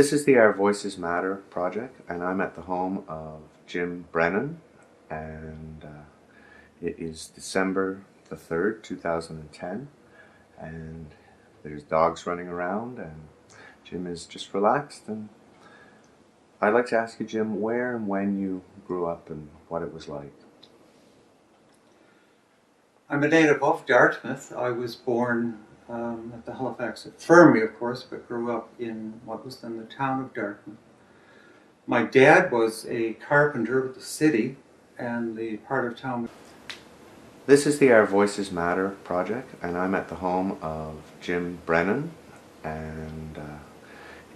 This is the Our Voices Matter project, and I'm at the home of Jim Brennan, and it is December the 3rd, 2010, and there's dogs running around, and Jim is just relaxed. And I'd like to ask you, Jim, where and when you grew up and what it was like. I'm a native of Dartmouth. I was born at the Halifax Infirmary, of course, but grew up in what was then the town of Dartmouth. My dad was a carpenter with the city, and the part of town. This is the Our Voices Matter project, and I'm at the home of Jim Brennan, and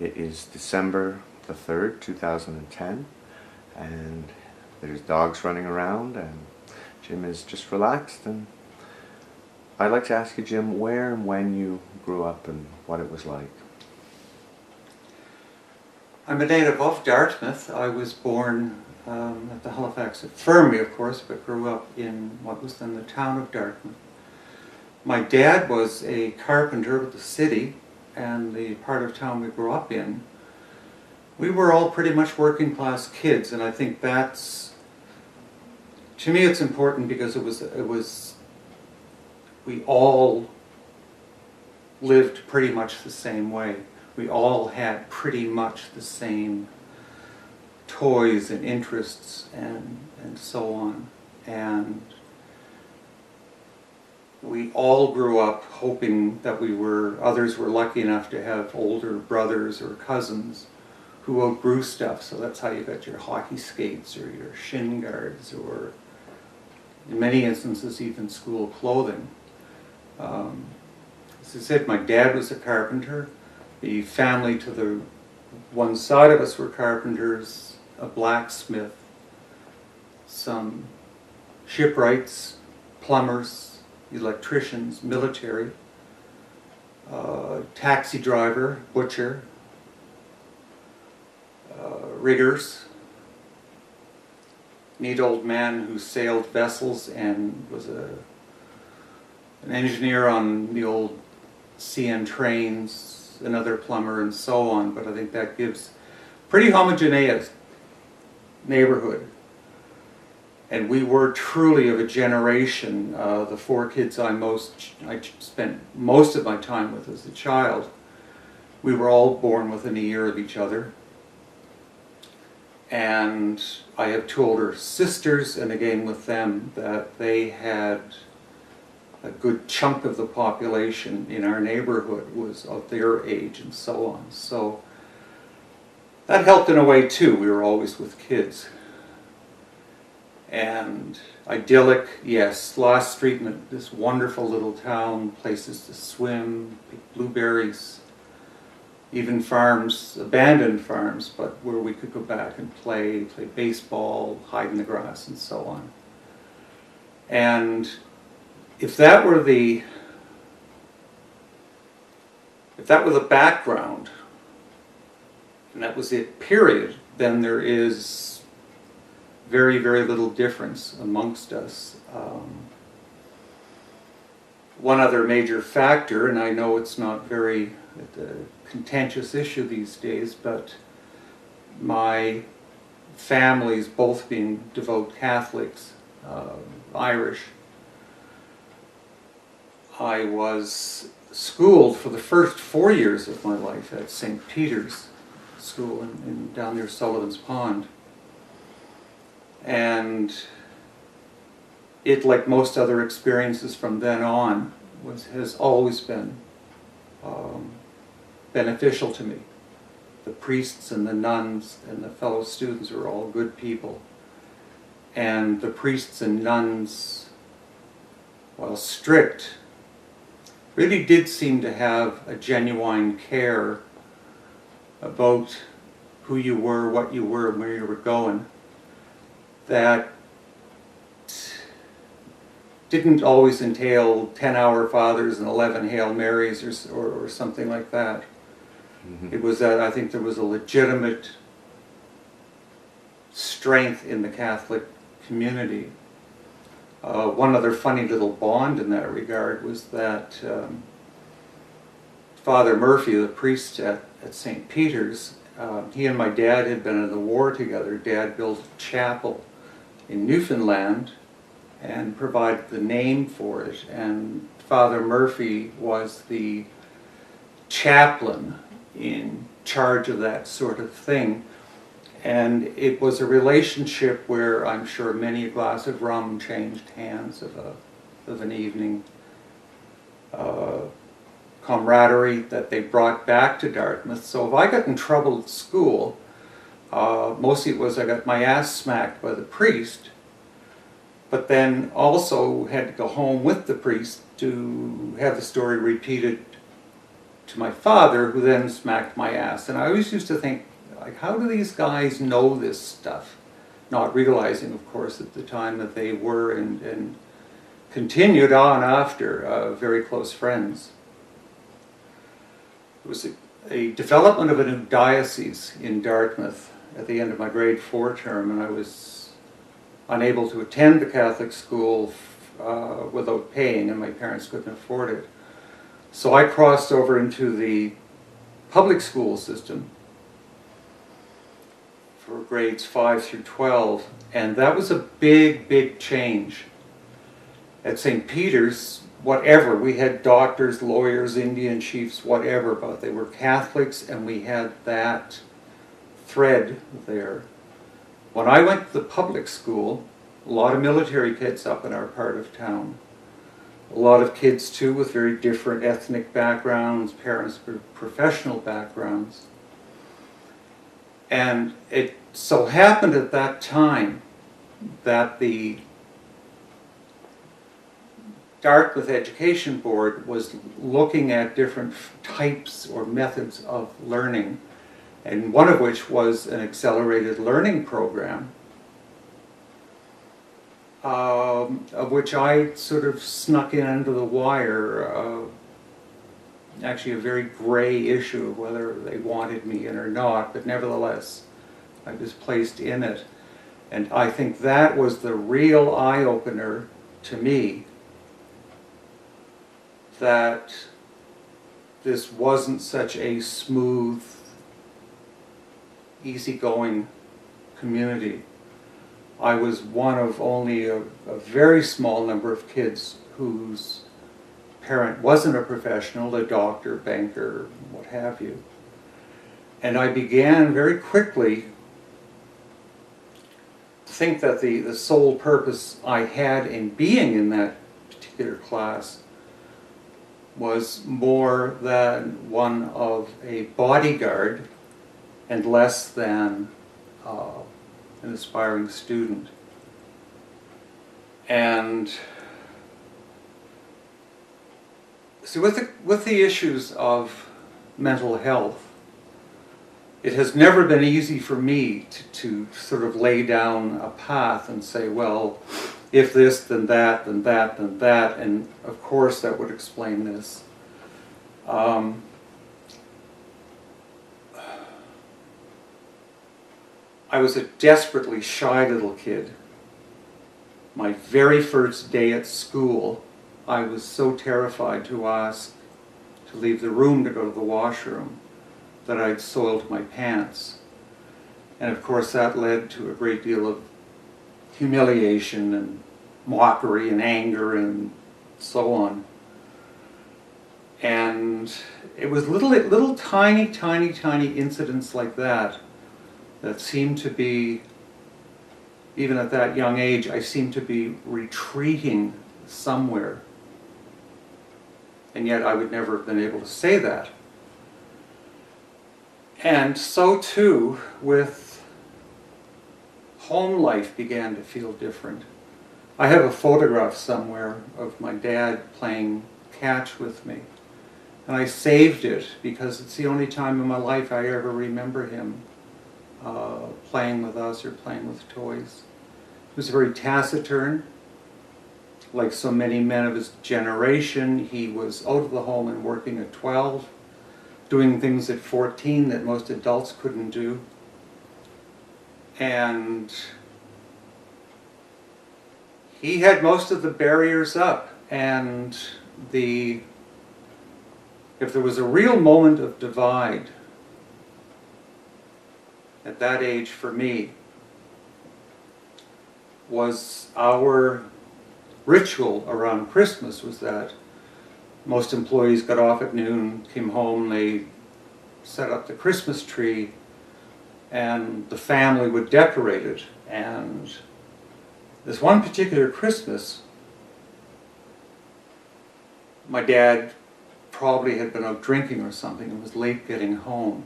it is December the 3rd, 2010, and there's dogs running around, and Jim is just relaxed. And I'd like to ask you, Jim, where and when you grew up and what it was like. I'm a native of Dartmouth. I was born at the Halifax Infirmary, of course, but grew up in what was then the town of Dartmouth. My dad was a carpenter with the city, and the part of town we grew up in, we were all pretty much working class kids, and I think that's, to me it's important because we all lived pretty much the same way. We all had pretty much the same toys and interests and so on. And we all grew up hoping that others were lucky enough to have older brothers or cousins who outgrew stuff. So that's how you got your hockey skates or your shin guards, or in many instances even school clothing. As I said, my dad was a carpenter. The family to the one side of us were carpenters, a blacksmith, some shipwrights, plumbers, electricians, military, taxi driver, butcher, riggers, neat old man who sailed vessels and was an engineer on the old CN trains, another plumber, and so on. But I think that gives pretty homogeneous neighborhood. And we were truly of a generation, the four kids I spent most of my time with as a child, we were all born within a year of each other. And I have two older sisters, and again with them, that they had a good chunk of the population in our neighborhood was of their age and so on. So that helped in a way too. We were always with kids. And idyllic, yes, last street in this wonderful little town, places to swim, pick blueberries, even farms, abandoned farms, but where we could go back and play baseball, hide in the grass, and so on. And if that were the background, and that was it, period, then there is very, very little difference amongst us. One other major factor, and I know it's not very contentious issue these days, but my families, both being devout Catholics, Irish, I was schooled for the first 4 years of my life at St. Peter's School in down near Sullivan's Pond. And it, like most other experiences from then on, has always been beneficial to me. The priests and the nuns and the fellow students were all good people. And the priests and nuns, while strict, really did seem to have a genuine care about who you were, what you were, and where you were going, that didn't always entail 10 Our Fathers and 11 Hail Marys or something like that. Mm-hmm. It was that I think there was a legitimate strength in the Catholic community. One other funny little bond in that regard was that Father Murphy, the priest at St. Peter's, he and my dad had been in the war together. Dad built a chapel in Newfoundland and provided the name for it, and Father Murphy was the chaplain in charge of that sort of thing. And it was a relationship where I'm sure many a glass of rum changed hands of an evening. Camaraderie that they brought back to Dartmouth. So if I got in trouble at school, mostly it was I got my ass smacked by the priest, but then also had to go home with the priest to have the story repeated to my father, who then smacked my ass. And I always used to think, like, how do these guys know this stuff? Not realizing, of course, at the time that they were and continued on after very close friends. It was a development of a new diocese in Dartmouth at the end of my grade 4 term, and I was unable to attend the Catholic school without paying, and my parents couldn't afford it. So I crossed over into the public school system for grades 5 through 12, and that was a big, big change. At St. Peter's, whatever, we had doctors, lawyers, Indian chiefs, whatever, but they were Catholics, and we had that thread there. When I went to the public school, a lot of military kids up in our part of town. A lot of kids too with very different ethnic backgrounds, parents with professional backgrounds. And it so happened at that time that the Dartmouth Education Board was looking at different types or methods of learning, and one of which was an accelerated learning program, of which I sort of snuck in under the wire. Actually a very gray issue of whether they wanted me in or not, but nevertheless I was placed in it. And I think that was the real eye-opener to me, that this wasn't such a smooth, easygoing community. I was one of only a very small number of kids whose parent wasn't a professional, a doctor, banker, what have you. And I began very quickly to think that the sole purpose I had in being in that particular class was more than one of a bodyguard and less than an aspiring student. And so with the issues of mental health, it has never been easy for me to sort of lay down a path and say, well, if this, then that, then that, then that, and of course that would explain this. I was a desperately shy little kid. My very first day at school, I was so terrified to ask to leave the room to go to the washroom that I'd soiled my pants. And of course that led to a great deal of humiliation and mockery and anger and so on. And it was little tiny incidents like that that seemed to be, even at that young age, I seemed to be retreating somewhere. And yet I would never have been able to say that. And so too with home life began to feel different. I have a photograph somewhere of my dad playing catch with me. And I saved it because it's the only time in my life I ever remember him playing with us or playing with toys. He was very taciturn. Like so many men of his generation, he was out of the home and working at 12, doing things at 14 that most adults couldn't do. And he had most of the barriers up, and if there was a real moment of divide, at that age for me was our ritual around Christmas was that most employees got off at noon, came home, they set up the Christmas tree, and the family would decorate it. And this one particular Christmas, my dad probably had been out drinking or something and was late getting home.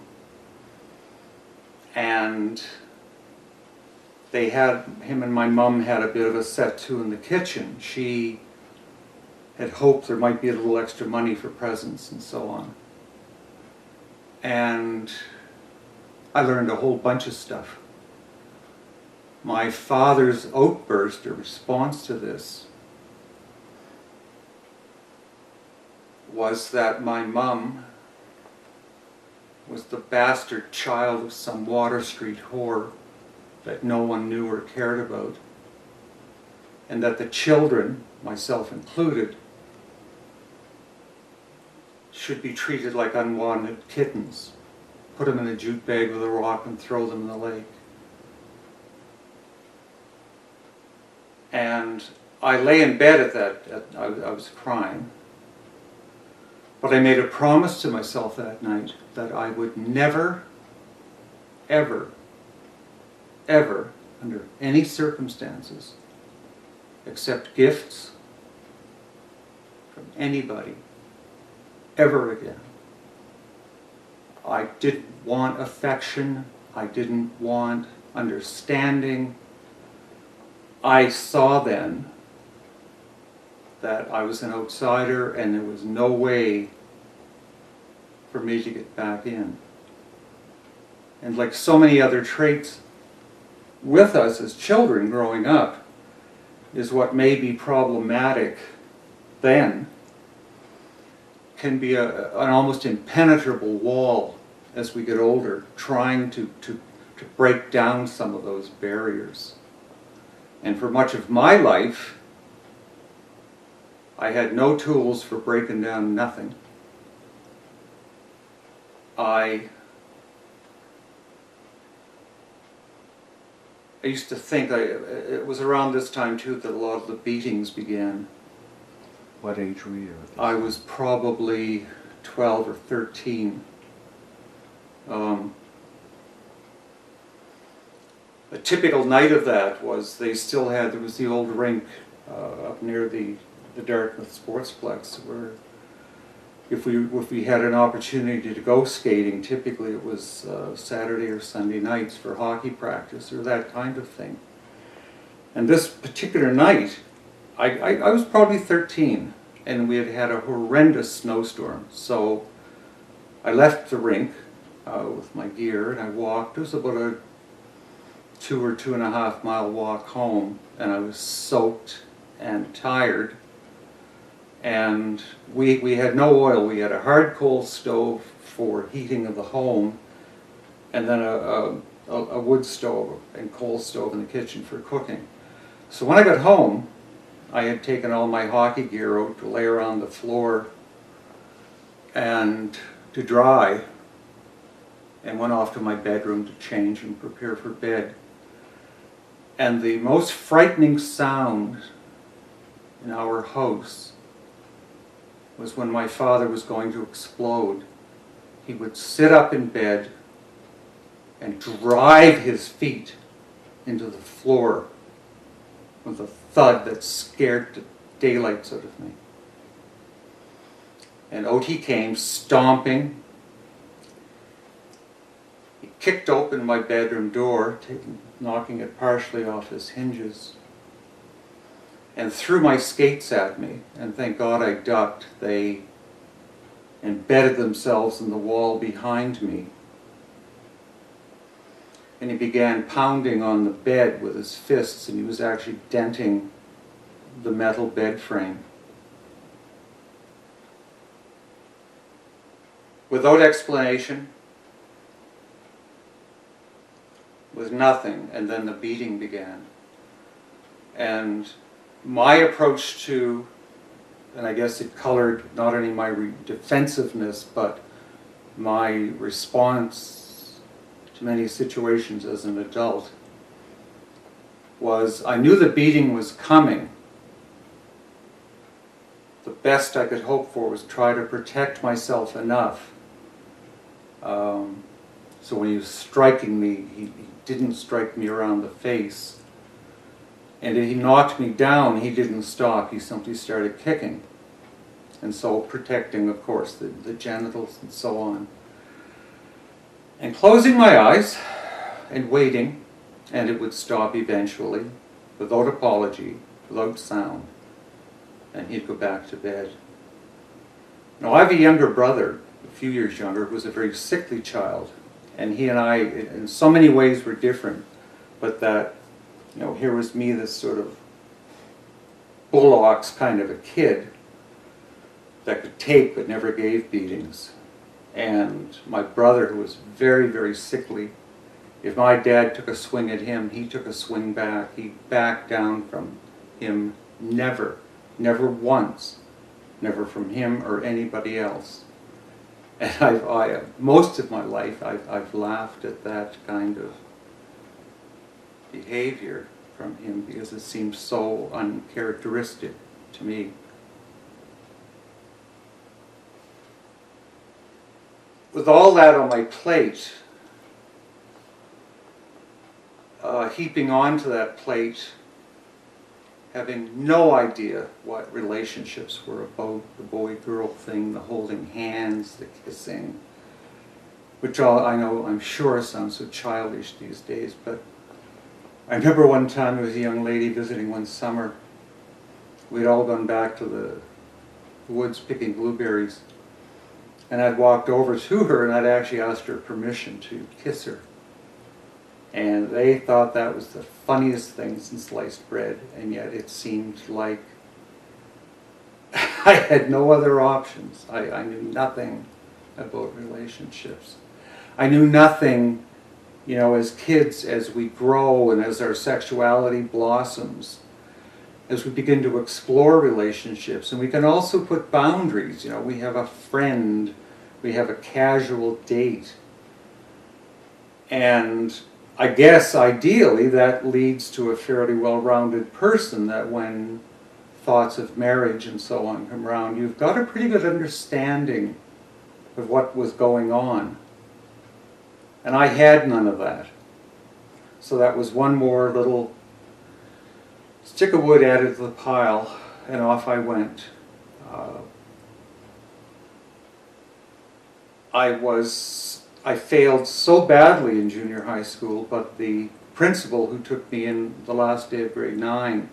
And him and my mom had a bit of a set-to in the kitchen. She had hoped there might be a little extra money for presents and so on. And I learned a whole bunch of stuff. My father's outburst, or response to this, was that my mum was the bastard child of some Water Street whore that no one knew or cared about, and that the children, myself included, should be treated like unwanted kittens. Put them in a jute bag with a rock and throw them in the lake. And I lay in bed at that, I was crying. But I made a promise to myself that night that I would never, ever, ever, under any circumstances, accept gifts from anybody ever again. I didn't want affection. I didn't want understanding. I saw then that I was an outsider and there was no way for me to get back in. And like so many other traits with us as children growing up, is what may be problematic then can be an almost impenetrable wall as we get older, trying to break down some of those barriers. And for much of my life, I had no tools for breaking down nothing. I used to think, it was around this time too that a lot of the beatings began. What age were you? I was probably 12 or 13. A typical night of that was there was the old rink up near the Dartmouth Sportsplex where if we had an opportunity to go skating, typically it was Saturday or Sunday nights for hockey practice or that kind of thing. And this particular night, I was probably 13, and we had had a horrendous snowstorm. So I left the rink with my gear, and I walked. It was about a 2 or 2.5 mile walk home, and I was soaked and tired. And we had no oil. We had a hard coal stove for heating of the home, and then a wood stove and coal stove in the kitchen for cooking. So when I got home, I had taken all my hockey gear out to lay around the floor and to dry, and went off to my bedroom to change and prepare for bed. And the most frightening sound in our house was when my father was going to explode. He would sit up in bed and drive his feet into the floor with a thud that scared the daylights out of me. And out he came, stomping. He kicked open my bedroom door, knocking it partially off his hinges, and threw my skates at me, and thank God I ducked. They embedded themselves in the wall behind me. And he began pounding on the bed with his fists, and he was actually denting the metal bed frame. Without explanation, with nothing, and then the beating began. And my approach to, and I guess it colored not only my defensiveness, but my response to many situations as an adult was I knew the beating was coming. The best I could hope for was try to protect myself enough. So when he was striking me, he didn't strike me around the face. And if he knocked me down, he didn't stop. He simply started kicking. And so protecting, of course, the genitals and so on. And closing my eyes and waiting, and it would stop eventually, without apology, without sound, and he'd go back to bed. Now I have a younger brother, a few years younger, who was a very sickly child, and he and I, in so many ways, were different, but that, you know, here was me, this sort of bullocks kind of a kid that could take but never gave beatings. And my brother, who was very, very sickly, if my dad took a swing at him, he took a swing back. He backed down from him never once, never from him or anybody else. And most of my life, I've laughed at that kind of behavior from him because it seems so uncharacteristic to me. With all that on my plate, heaping onto that plate, having no idea what relationships were about, the boy-girl thing, the holding hands, the kissing, which all I know, I'm sure, sounds so childish these days, but I remember one time there was a young lady visiting one summer. We'd all gone back to the woods picking blueberries, and I'd walked over to her and I'd actually asked her permission to kiss her. And they thought that was the funniest thing since sliced bread, and yet it seemed like I had no other options. I knew nothing about relationships. I knew nothing, you know, as kids, as we grow and as our sexuality blossoms, as we begin to explore relationships, and we can also put boundaries. You know, we have a friend, we have a casual date, and I guess ideally that leads to a fairly well-rounded person, that when thoughts of marriage and so on come around, you've got a pretty good understanding of what was going on. And I had none of that. So that was one more little stick of wood added to the pile, and off I went. I failed so badly in junior high school, but the principal who took me in the last day of grade 9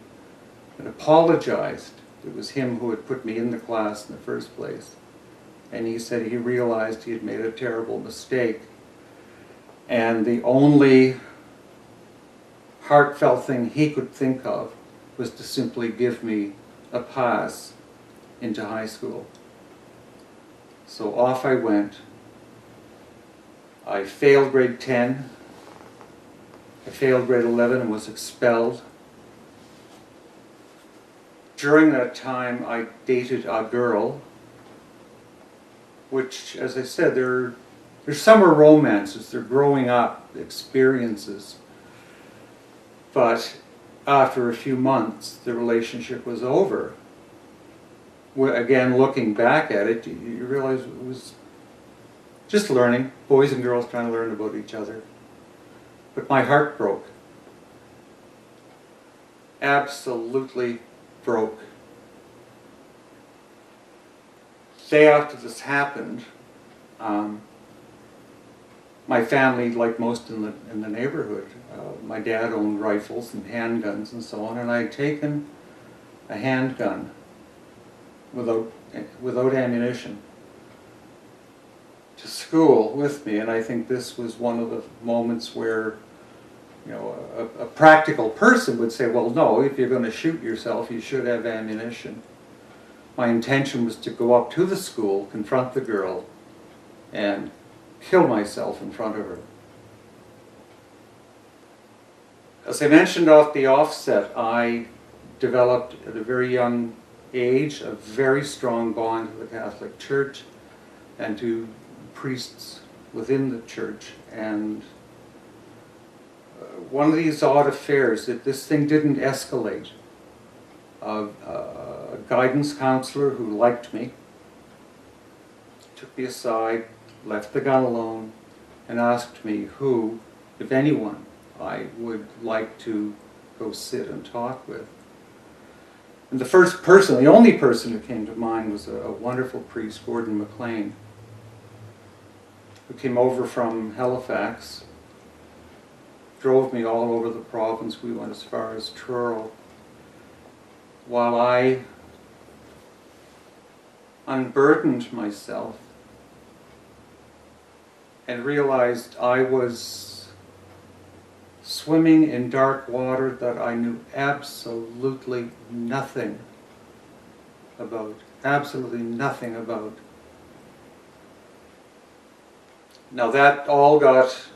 had apologized. It was him who had put me in the class in the first place. And he said he realized he had made a terrible mistake. And the only heartfelt thing he could think of was to simply give me a pass into high school. So off I went. I failed grade 10, I failed grade 11 and was expelled. During that time I dated a girl, which, as I said, they're summer romances, they're growing up experiences. But after a few months the relationship was over. Again, looking back at it, you realize it was just learning, boys and girls trying to learn about each other. But my heart broke. Absolutely broke. Day after this happened, my family, like most in the neighborhood, my dad owned rifles and handguns and so on, and I had taken a handgun without ammunition to school with me, and I think this was one of the moments where, you know, a practical person would say, well, no, if you're going to shoot yourself, you should have ammunition. My intention was to go up to the school, confront the girl, and kill myself in front of her. As I mentioned off the offset, I developed at a very young age a very strong bond to the Catholic Church and to priests within the church, and one of these odd affairs that this thing didn't escalate. A guidance counselor who liked me took me aside, left the gun alone, and asked me who, if anyone, I would like to go sit and talk with. And the first person, the only person who came to mind was a wonderful priest, Gordon McLean, who came over from Halifax, drove me all over the province. We went as far as Truro, while I unburdened myself and realized I was swimming in dark water that I knew absolutely nothing about. Absolutely nothing about. Now that all got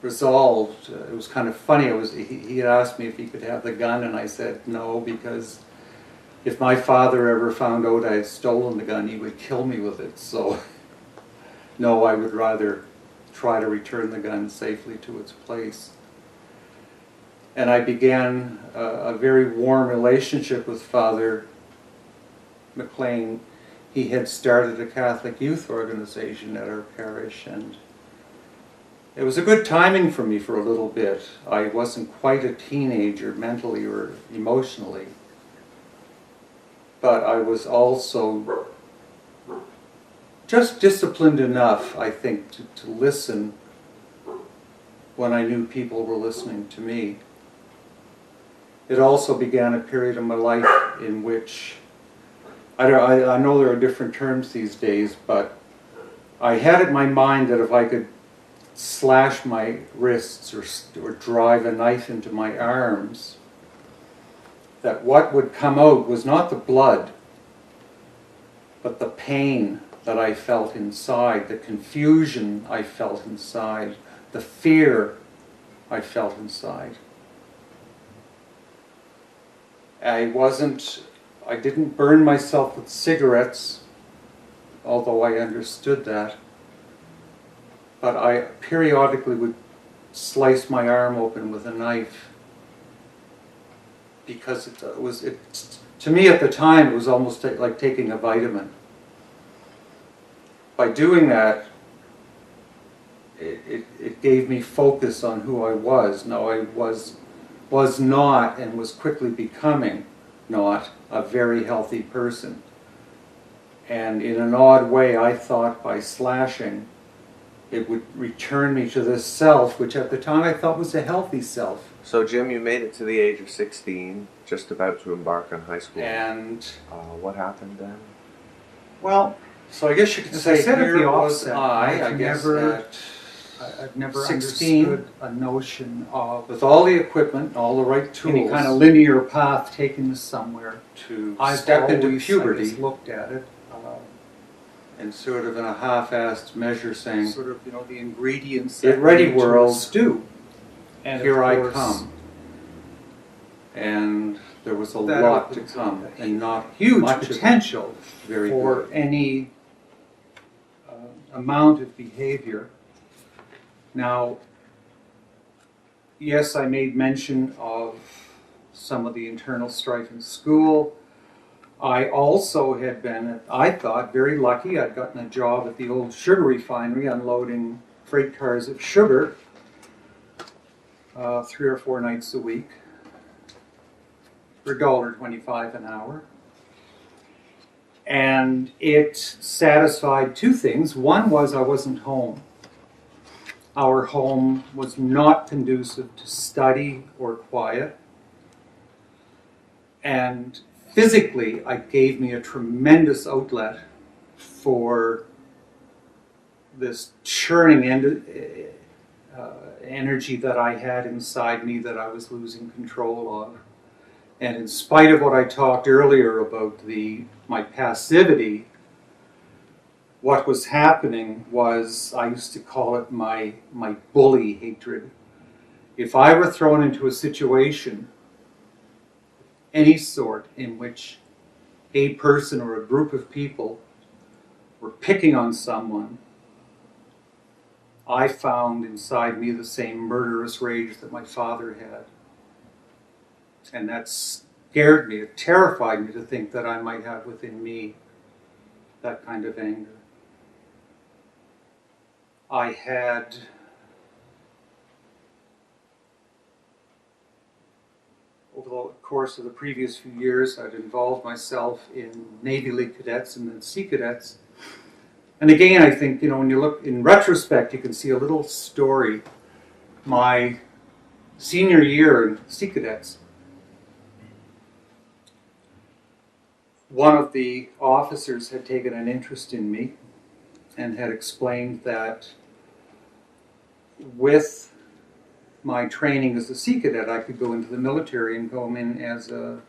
resolved. It was kind of funny. He had asked me if he could have the gun, and I said no, because if my father ever found out I had stolen the gun, he would kill me with it. So no, I would rather try to return the gun safely to its place. And I began a very warm relationship with Father McLean. He had started a Catholic youth organization at our parish, and it was a good timing for me for a little bit. I wasn't quite a teenager mentally or emotionally, but I was also just disciplined enough, I think, to listen when I knew people were listening to me. It also began a period of my life in which, I know there are different terms these days, but I had it in my mind that if I could slash my wrists or drive a knife into my arms, that what would come out was not the blood, but the pain that I felt inside, the confusion I felt inside, the fear I felt inside. I didn't burn myself with cigarettes, although I understood that. But I periodically would slice my arm open with a knife, because to me at the time it was almost like taking a vitamin. By doing that, it gave me focus on who I was. Now I was not, and was quickly becoming not, a very healthy person. And in an odd way, I thought by slashing, it would return me to this self, which at the time I thought was a healthy self. So Jim, you made it to the age of 16, just about to embark on high school. And what happened then? well, so I guess you could say said at the here was offset, I guess I've never 16, understood a notion of with all the equipment, all the right tools, any kind of linear path taking us somewhere. to I've step into always, I puberty, guess, looked at it, and sort of in a half-assed measure saying, sort of, the ingredients Get that ready, go into a world. stew. And here of I course, come. And there was a that lot to opens come, up a and not huge much of it. potential Very for good. any amount of behavior. Now, yes, I made mention of some of the internal strife in school. I also had been, I thought, very lucky. I'd gotten a job at the old sugar refinery unloading freight cars of sugar 3 or 4 nights a week for $1.25 an hour. And it satisfied two things. One was I wasn't home. Our home was not conducive to study or quiet. And physically, it gave me a tremendous outlet for this churning energy that I had inside me that I was losing control of. And in spite of what I talked earlier about my passivity, what was happening was, I used to call it my bully hatred. If I were thrown into a situation, any sort, in which a person or a group of people were picking on someone, I found inside me the same murderous rage that my father had. And that scared me, it terrified me to think that I might have within me that kind of anger. I had over the course of the previous few years, I'd involved myself in Navy League cadets and then Sea Cadets. And again, I think, when you look in retrospect, you can see a little story. My senior year in Sea Cadets, one of the officers had taken an interest in me and had explained that with my training as a Sea Cadet, I could go into the military and go in as an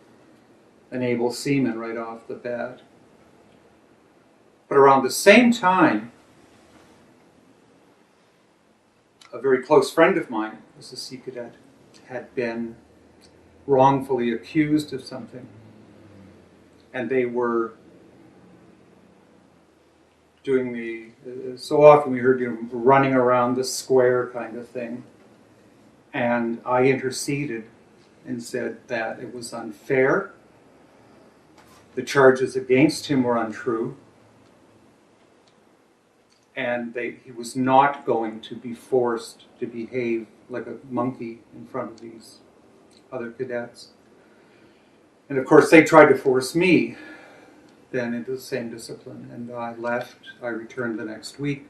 able seaman right off the bat. But around the same time, a very close friend of mine, who was a Sea Cadet, had been wrongfully accused of something. And they were doing so often we heard running around the square kind of thing. And I interceded and said that it was unfair. The charges against him were untrue. And he was not going to be forced to behave like a monkey in front of these other cadets. And of course, they tried to force me then into the same discipline. And I left. I returned the next week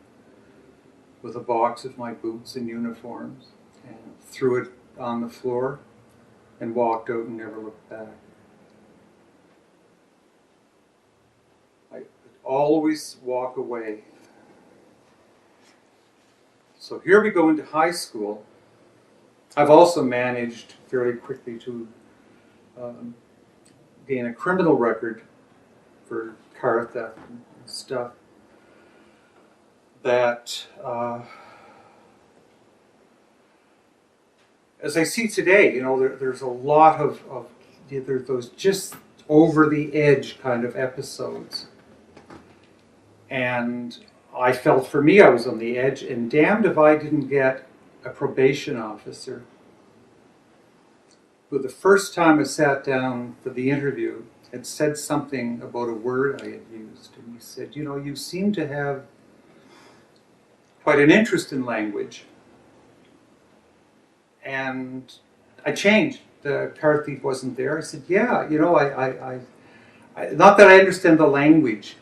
with a box of my boots and uniforms and threw it on the floor and walked out and never looked back. I could always walk away. So here we go into high school. I've also managed fairly quickly to gain a criminal record for car theft and stuff that, as I see today, there's a lot of there's those just over the edge kind of episodes. And I felt for me I was on the edge, and damned if I didn't get a probation officer who the first time I sat down for the interview had said something about a word I had used. And he said, you seem to have quite an interest in language. And I changed. The car thief wasn't there. I said, yeah, I not that I understand the language,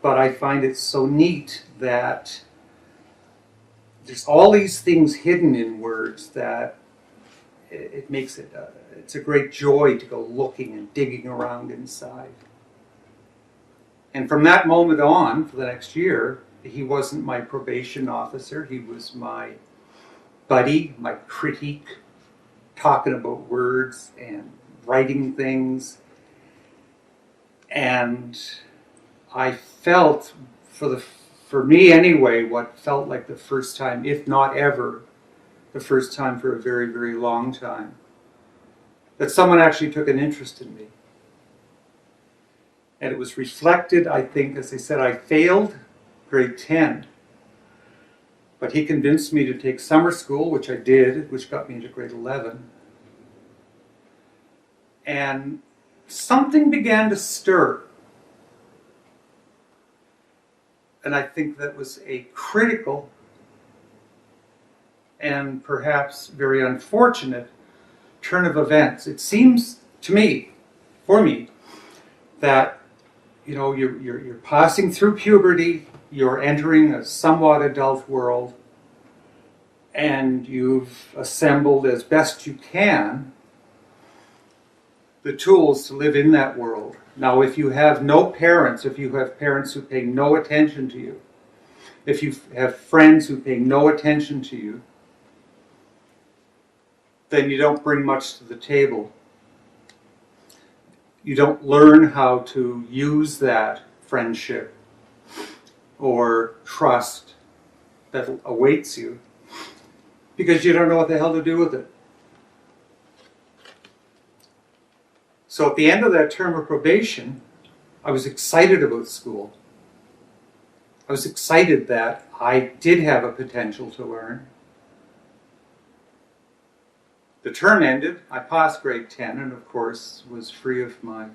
but I find it so neat that there's all these things hidden in words that it makes it, it's a great joy to go looking and digging around inside. And from that moment on, for the next year, he wasn't my probation officer. He was my buddy, my critique, talking about words and writing things. And I felt, for me anyway, what felt like the first time, if not ever, the first time for a very, very long time, that someone actually took an interest in me. And it was reflected, I think, as I said, I failed grade 10. But he convinced me to take summer school, which I did, which got me into grade 11. And something began to stir. And I think that was a critical and perhaps very unfortunate turn of events. It seems to me, for me, that you're passing through puberty, you're entering a somewhat adult world, and you've assembled as best you can the tools to live in that world. Now, if you have no parents, if you have parents who pay no attention to you, if you have friends who pay no attention to you, then you don't bring much to the table. You don't learn how to use that friendship or trust that awaits you because you don't know what the hell to do with it. So at the end of that term of probation, I was excited about school. I was excited that I did have a potential to learn. The term ended, I passed grade 10 and of course was free of my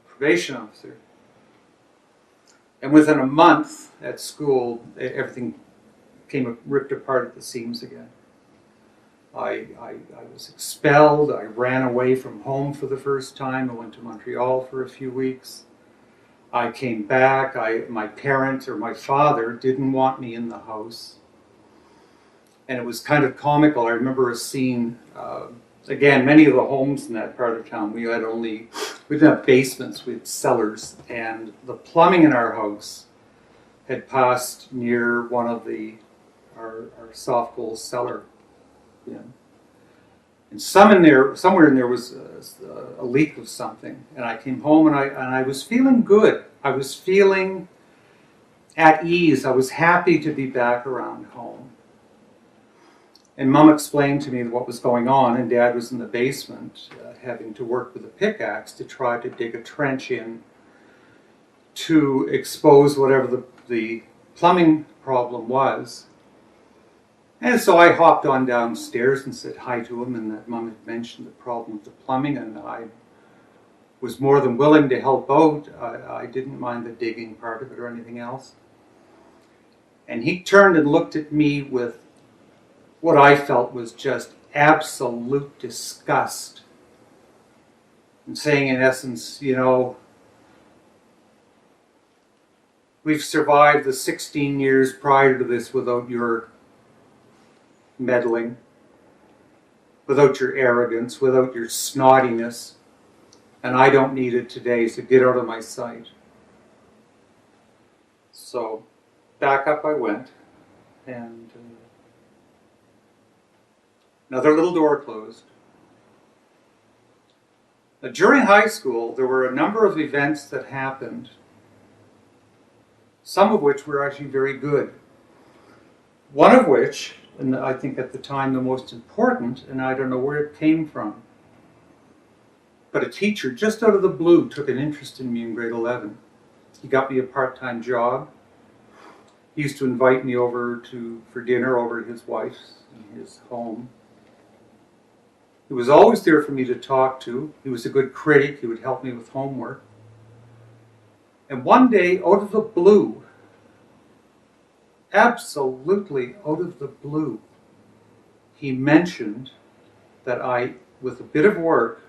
probation officer. And within a month at school, everything came ripped apart at the seams again. I was expelled. I ran away from home for the first time. I went to Montreal for a few weeks. I came back. My parents or my father didn't want me in the house. And it was kind of comical. I remember a scene, again, many of the homes in that part of town, we didn't have basements, we had cellars. And the plumbing in our house had passed near one of our soft coal cellar. Yeah. And somewhere in there was a leak of something. And I came home and I was feeling good. I was feeling at ease. I was happy to be back around home. And Mom explained to me what was going on, and Dad was in the basement having to work with a pickaxe to try to dig a trench in to expose whatever the plumbing problem was. And so I hopped on downstairs and said hi to him, and that Mom had mentioned the problem with the plumbing, and I was more than willing to help out. I didn't mind the digging part of it or anything else. And he turned and looked at me with what I felt was just absolute disgust, and saying in essence, you know, we've survived the 16 years prior to this without your meddling, without your arrogance, without your snottiness, and I don't need it today, so get out of my sight. So back up I went, and another little door closed. Now, during high school, there were a number of events that happened, some of which were actually very good. One of which, and I think at the time the most important, and I don't know where it came from, but a teacher just out of the blue took an interest in me in grade 11. He got me a part-time job. He used to invite me over for dinner over at his wife's in his home. He was always there for me to talk to. He was a good critic. He would help me with homework. And one day, out of the blue, absolutely out of the blue, he mentioned that with a bit of work,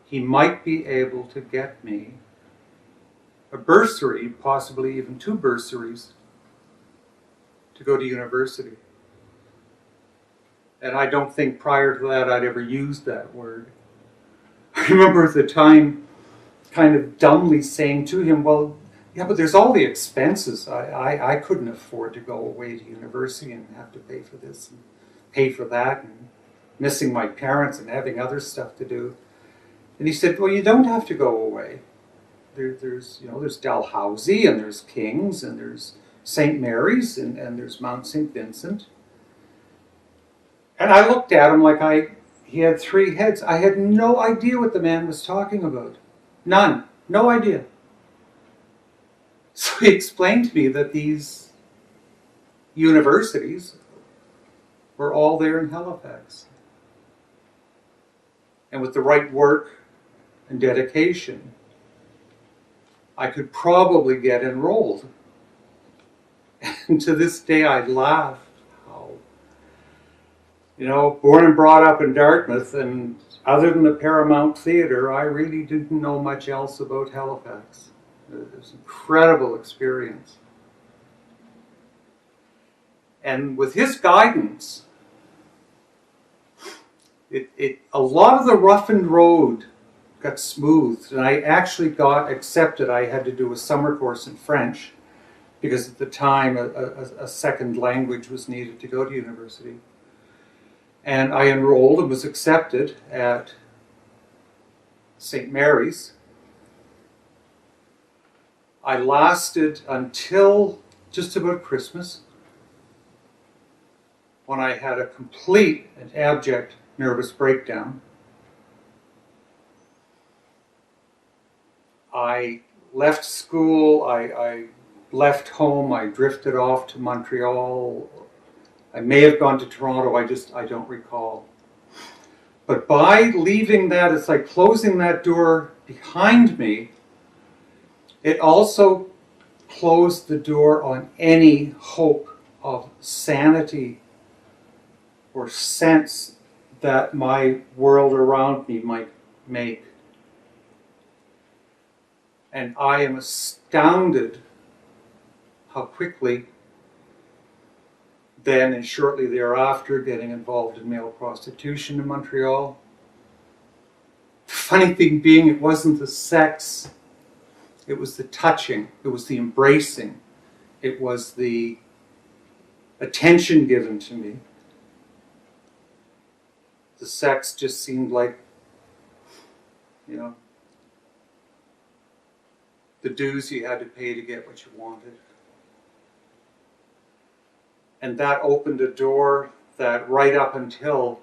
he might be able to get me a bursary, possibly even 2 bursaries, to go to university. And I don't think prior to that I'd ever used that word. I remember at the time kind of dumbly saying to him, well, yeah, but there's all the expenses. I couldn't afford to go away to university and have to pay for this and pay for that, and missing my parents and having other stuff to do. And he said, well, you don't have to go away. There's Dalhousie, and there's King's, and there's St. Mary's, and there's Mount St. Vincent. And I looked at him like he had 3 heads. I had no idea what the man was talking about. None. No idea. So he explained to me that these universities were all there in Halifax. And with the right work and dedication, I could probably get enrolled. And to this day I laugh. Born and brought up in Dartmouth, and other than the Paramount Theatre, I really didn't know much else about Halifax. It was an incredible experience. And with his guidance, a lot of the roughened road got smoothed, and I actually got accepted. I had to do a summer course in French, because at the time a second language was needed to go to university. And I enrolled and was accepted at St. Mary's. I lasted until just about Christmas, when I had a complete and abject nervous breakdown. I left school, I left home, I drifted off to Montreal. I may have gone to Toronto, I don't recall. But by leaving that, it's like closing that door behind me, it also closed the door on any hope of sanity or sense that my world around me might make. And I am astounded how quickly, then and shortly thereafter, getting involved in male prostitution in Montreal. The funny thing being, it wasn't the sex, it was the touching, it was the embracing, it was the attention given to me. The sex just seemed like, you know, the dues you had to pay to get what you wanted. And that opened a door that right up until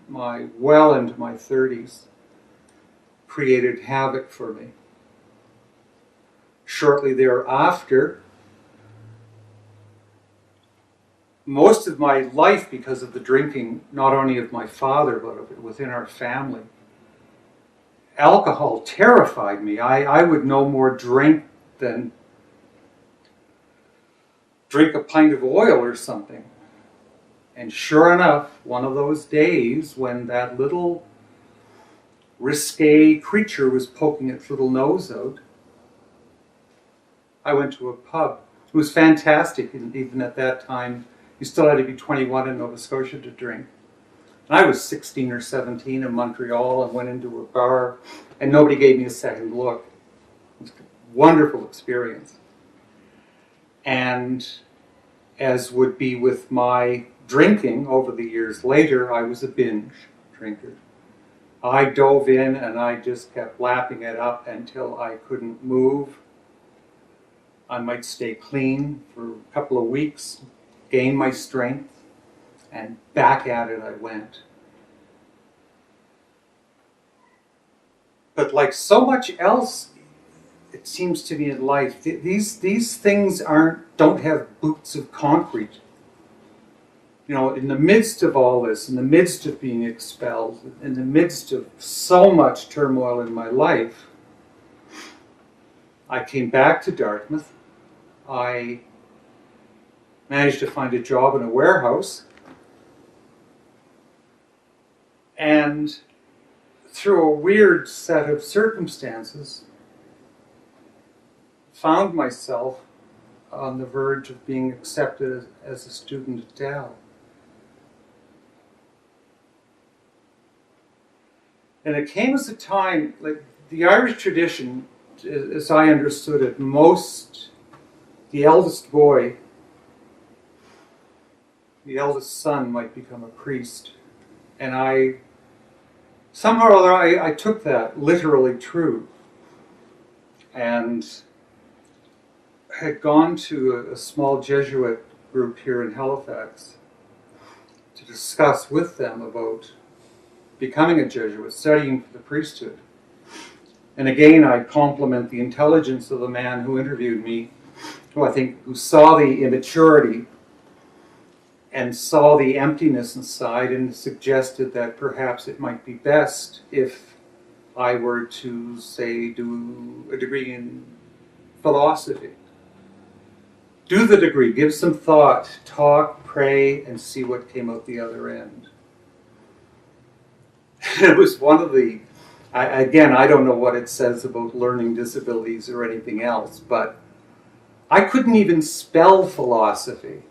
well into my 30s, created havoc for me. Shortly thereafter, most of my life, because of the drinking, not only of my father, but of it within our family, alcohol terrified me. I would no more drink than drink a pint of oil or something. And sure enough, one of those days when that little risque creature was poking its little nose out, I went to a pub. It was fantastic, and even at that time, you still had to be 21 in Nova Scotia to drink. And I was 16 or 17 in Montreal and went into a bar, and nobody gave me a second look. It was a wonderful experience. And as would be with my drinking over the years later, I was a binge drinker. I dove in and I just kept lapping it up until I couldn't move. I might stay clean for a couple of weeks, gain my strength, and back at it I went. But like so much else, it seems to me in life, these things don't have boots of concrete. You know, in the midst of all this, in the midst of being expelled, in the midst of so much turmoil in my life, I came back to Dartmouth. I managed to find a job in a warehouse. And through a weird set of circumstances, found myself on the verge of being accepted as a student at Dal. And it came as a time, like the Irish tradition, as I understood it, the eldest boy, the eldest son might become a priest. And somehow or other, I took that literally true. And had gone to a small Jesuit group here in Halifax to discuss with them about becoming a Jesuit, studying for the priesthood. And again, I compliment the intelligence of the man who interviewed me, who saw the immaturity and saw the emptiness inside and suggested that perhaps it might be best if I were to, say, do a degree in philosophy. Do the degree, give some thought, talk, pray, and see what came out the other end. It was one of the, again, I don't know what it says about learning disabilities or anything else, but I couldn't even spell philosophy.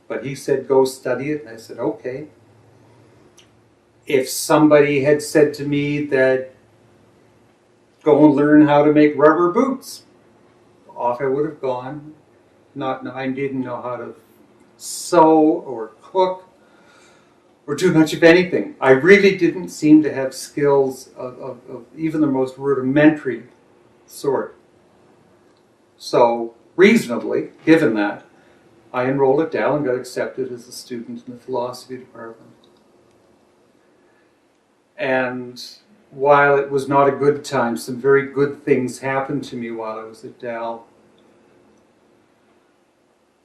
But he said, go study it, and I said, okay. If somebody had said to me that go and learn how to make rubber boots, off I would have gone. I didn't know how to sew or cook or do much of anything. I really didn't seem to have skills of even the most rudimentary sort. So reasonably, given that, I enrolled at Dal and got accepted as a student in the philosophy department. And while it was not a good time, some very good things happened to me while I was at Dal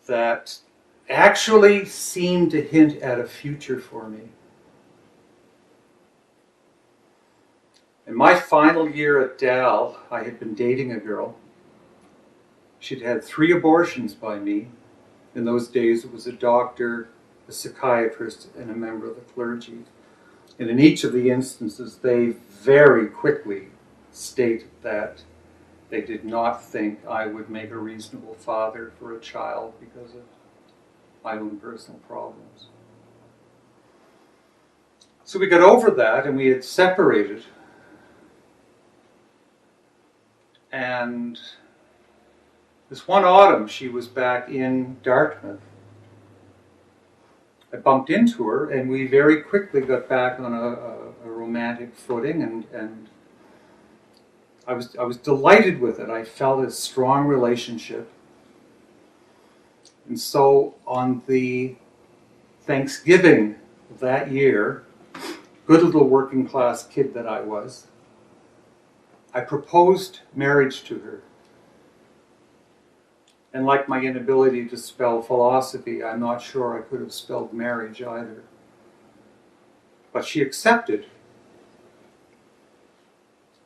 that actually seemed to hint at a future for me. In my final year at Dal, I had been dating a girl. She'd had 3 abortions by me. In those days, it was a doctor, a psychiatrist, and a member of the clergy. And in each of the instances, they very quickly stated that they did not think I would make a reasonable father for a child because of my own personal problems. So we got over that and we had separated. And this one autumn, she was back in Dartmouth. I bumped into her, and we very quickly got back on a romantic footing, and I was delighted with it. I felt a strong relationship. And so on the Thanksgiving of that year, good little working class kid that I was, I proposed marriage to her. And like my inability to spell philosophy, I'm not sure I could have spelled marriage either. But she accepted.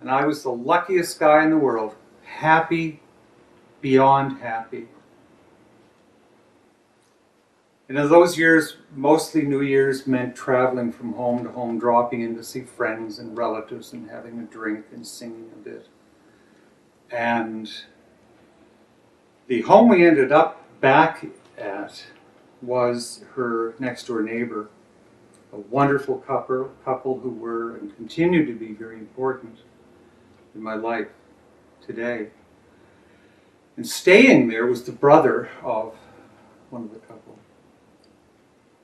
And I was the luckiest guy in the world, happy beyond happy. And in those years, mostly New Year's meant traveling from home to home, dropping in to see friends and relatives and having a drink and singing a bit. And the home we ended up back at was her next door neighbor, a wonderful couple who were and continue to be very important in my life today. And staying there was the brother of one of the couple.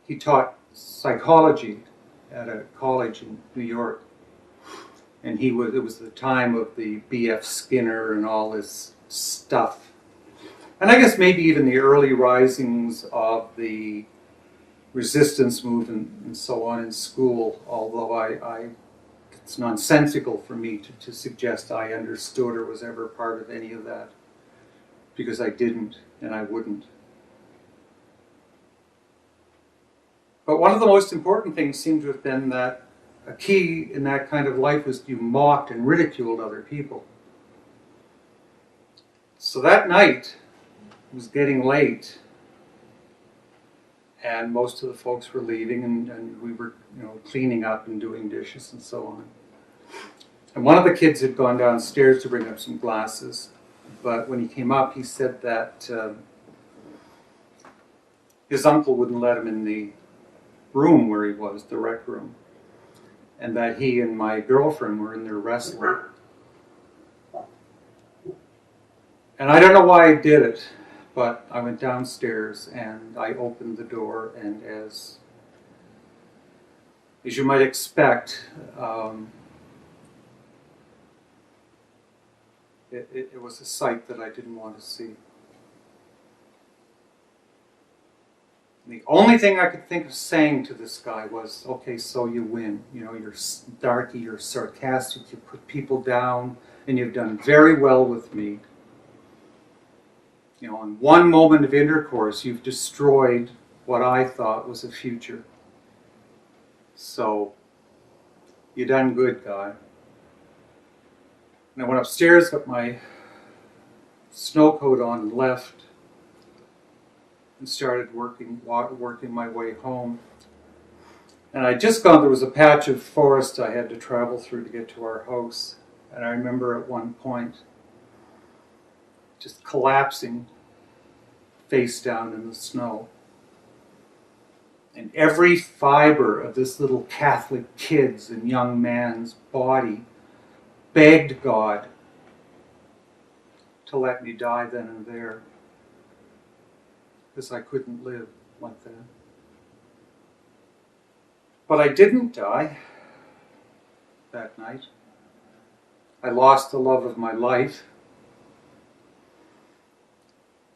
He taught psychology at a college in New York. And it was the time of the B.F. Skinner and all this stuff. And I guess maybe even the early risings of the resistance movement and so on in school, although it's nonsensical for me to suggest I understood or was ever part of any of that, because I didn't and I wouldn't. But one of the most important things seemed to have been that a key in that kind of life was you mocked and ridiculed other people. So that night, it was getting late, and most of the folks were leaving, and we were, cleaning up and doing dishes and so on. And one of the kids had gone downstairs to bring up some glasses, but when he came up, he said that his uncle wouldn't let him in the room where he was, the rec room, and that he and my girlfriend were in there wrestling. And I don't know why I did it, but I went downstairs and I opened the door, and as you might expect, it was a sight that I didn't want to see. The only thing I could think of saying to this guy was, okay, so you win. You're darky, you're sarcastic, you put people down, and you've done very well with me. In one moment of intercourse, you've destroyed what I thought was a future. So, you done good, guy. And I went upstairs, got my snow coat on, and left, and started working my way home. And I'd just gone, there was a patch of forest I had to travel through to get to our house. And I remember at one point just collapsing face down in the snow. And every fiber of this little Catholic kid's and young man's body begged God to let me die then and there, because I couldn't live like that. But I didn't die that night. I lost the love of my life.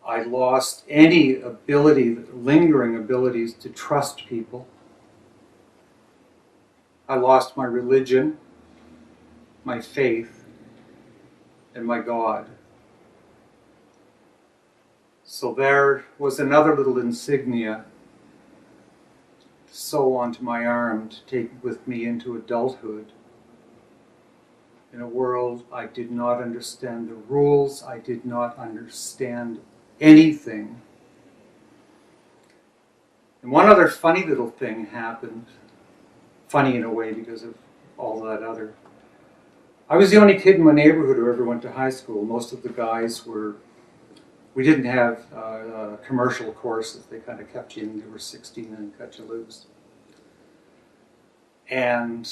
I lost any ability, lingering abilities to trust people. I lost my religion. my faith, and my God. So there was another little insignia to sew onto my arm to take with me into adulthood. In a world I did not understand the rules, I did not understand anything. And one other funny little thing happened, funny in a way because of all that other. I was the only kid in my neighborhood who ever went to high school. Most of the guys we didn't have commercial courses. They kind of kept you in. They were 16 and cut you loose. And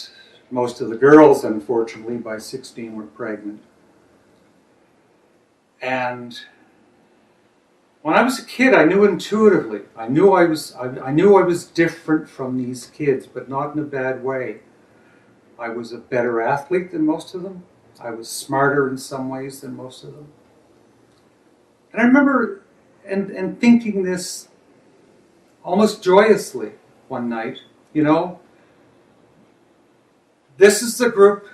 most of the girls, unfortunately, by 16 were pregnant. And when I was a kid, I knew intuitively. I knew I was different from these kids, but not in a bad way. I was a better athlete than most of them. I was smarter in some ways than most of them. And I remember and thinking this almost joyously one night, this is the group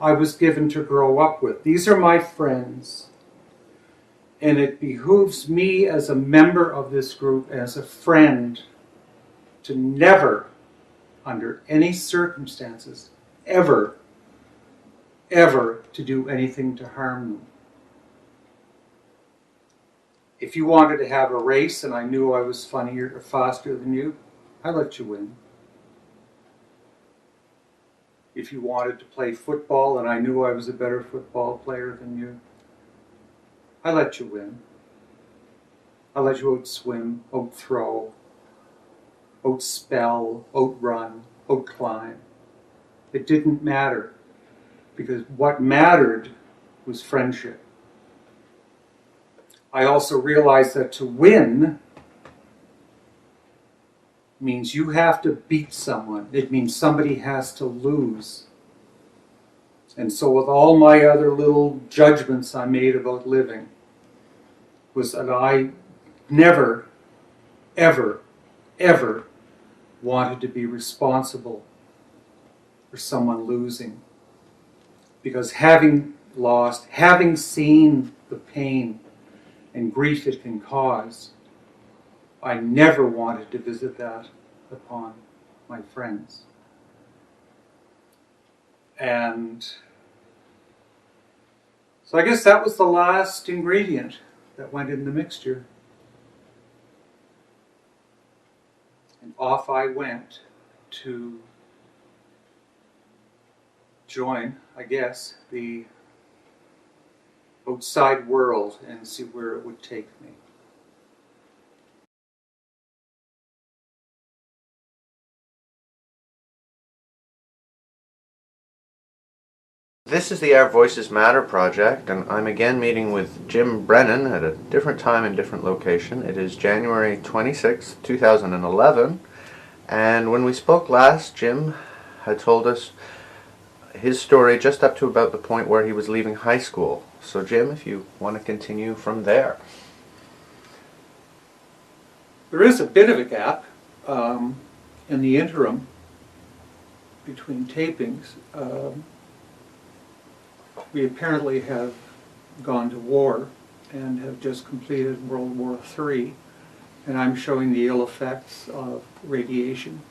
I was given to grow up with. These are my friends. And it behooves me as a member of this group, as a friend, to never, under any circumstances, ever to do anything to harm them. If you wanted to have a race and I knew I was funnier or faster than you, I let you win. If you wanted to play football and I knew I was a better football player than you, I let you win. I let you out-swim, out-throw, out-spell, out-run, out-climb. It didn't matter, because what mattered was friendship. I also realized that to win means you have to beat someone. It means somebody has to lose. And so with all my other little judgments I made about living, was that I never, ever wanted to be responsible for someone losing. Because having lost, having seen the pain and grief it can cause, I never wanted to visit that upon my friends. And so I guess that was the last ingredient that went in the mixture. And off I went to join, I guess, the outside world and see where it would take me. This is the Our Voices Matter project, and I'm again meeting with Jim Brennan at a different time and different location. It is January 26, 2011, and when we spoke last, Jim had told us his story just up to about the point where he was leaving high school. So Jim, if you want to continue from there. There is a bit of a gap in the interim between tapings. We apparently have gone to war and have just completed World War III, and I'm showing the ill effects of radiation.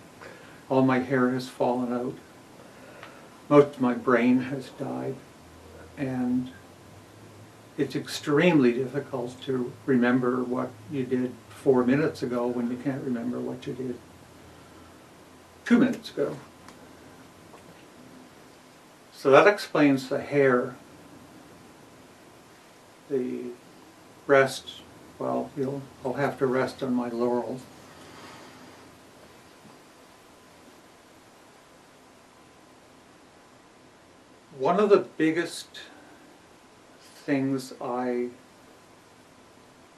All my hair has fallen out. Most of my brain has died, and it's extremely difficult to remember what you did 4 minutes ago when you can't remember what you did 2 minutes ago. So that explains the hair. The rest, well, I'll have to rest on my laurels. One of the biggest things I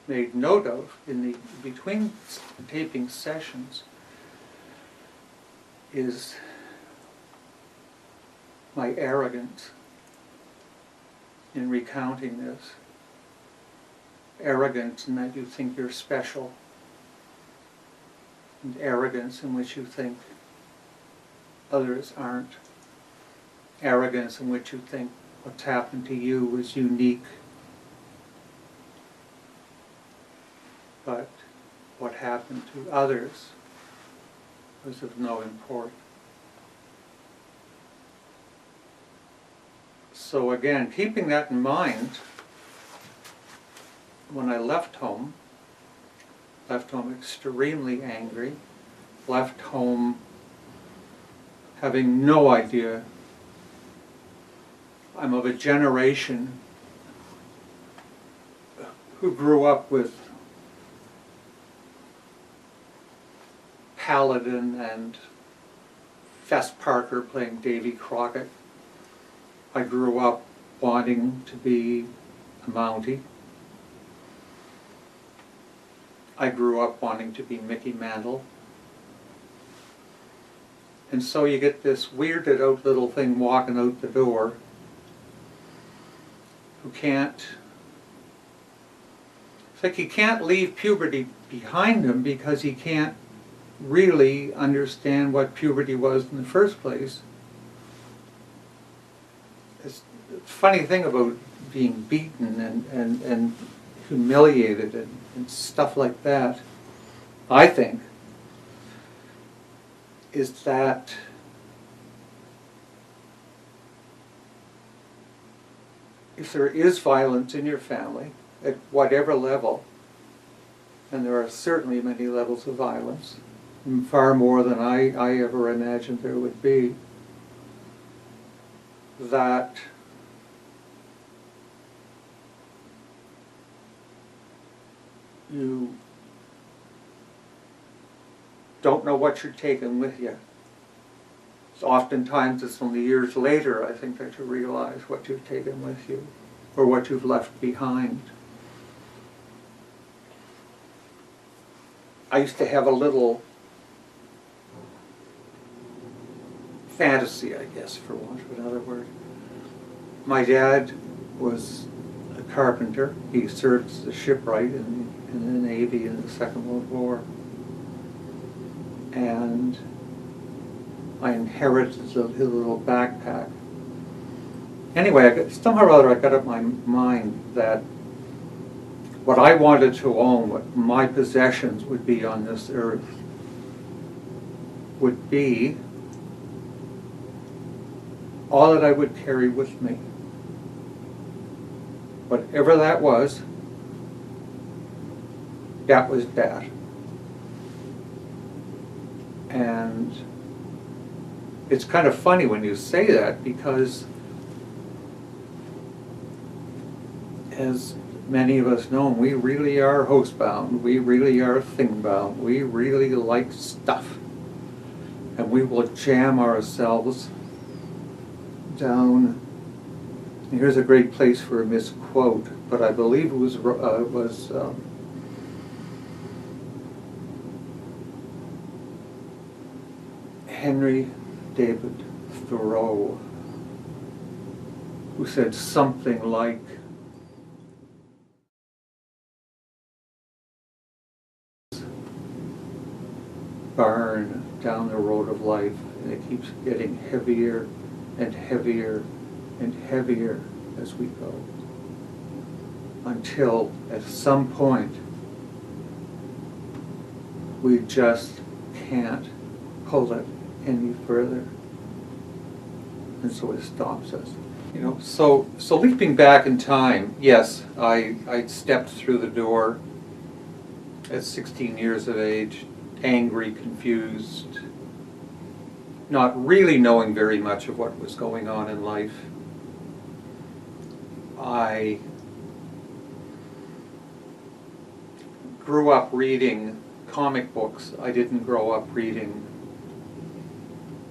made note of in the between taping sessions is my arrogance in recounting this. Arrogance in that you think you're special, and arrogance in which you think others aren't. arrogance in which you think what's happened to you is unique. But what happened to others was of no import. So again, keeping that in mind, when I left home extremely angry, left home having no idea. I'm of a generation who grew up with Paladin and Fess Parker playing Davy Crockett. I grew up wanting to be a Mountie. I grew up wanting to be Mickey Mantle. And so you get this weirded out little thing walking out the door who can't, it's like he can't leave puberty behind him because he can't really understand what puberty was in the first place. It's the funny thing about being beaten and humiliated and stuff like that, I think, is that if there is violence in your family, at whatever level, and there are certainly many levels of violence, far more than I ever imagined there would be, that you don't know what you're taking with you. So oftentimes it's only years later, I think, that you realize what you've taken with you or what you've left behind. I used to have a little fantasy, I guess, for want of another word. My dad was a carpenter. He served as a shipwright in the Navy in the Second World War. And I inherited his little backpack. Anyway, somehow or other I got up my mind that what I wanted to own, what my possessions would be on this earth, would be all that I would carry with me. Whatever that was that. And it's kind of funny when you say that, because as many of us know, we really are host-bound, we really are thing-bound, we really like stuff. And we will jam ourselves down. Here's a great place for a misquote, but I believe it was Henry David Thoreau, who said something like, barn down the road of life, and it keeps getting heavier and heavier and heavier as we go, until at some point we just can't pull it any further, and so it stops us. You know, so leaping back in time, yes, I stepped through the door at 16 years of age, angry, confused, not really knowing very much of what was going on in life. I grew up reading comic books. I didn't grow up reading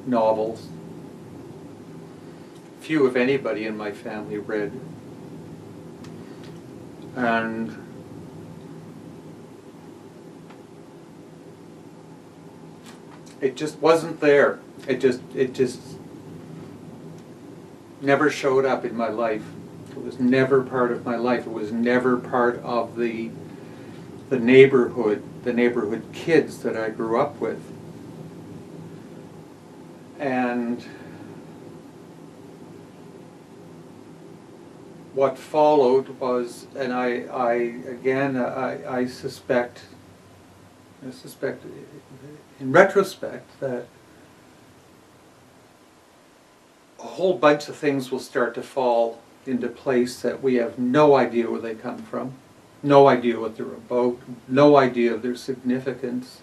novels. Few, if anybody, in my family read. And it just wasn't there. It just never showed up in my life. It was never part of my life. It was never part of the neighborhood kids that I grew up with. And what followed was, and I suspect in retrospect that a whole bunch of things will start to fall into place that we have no idea where they come from, no idea what they're about, no idea of their significance,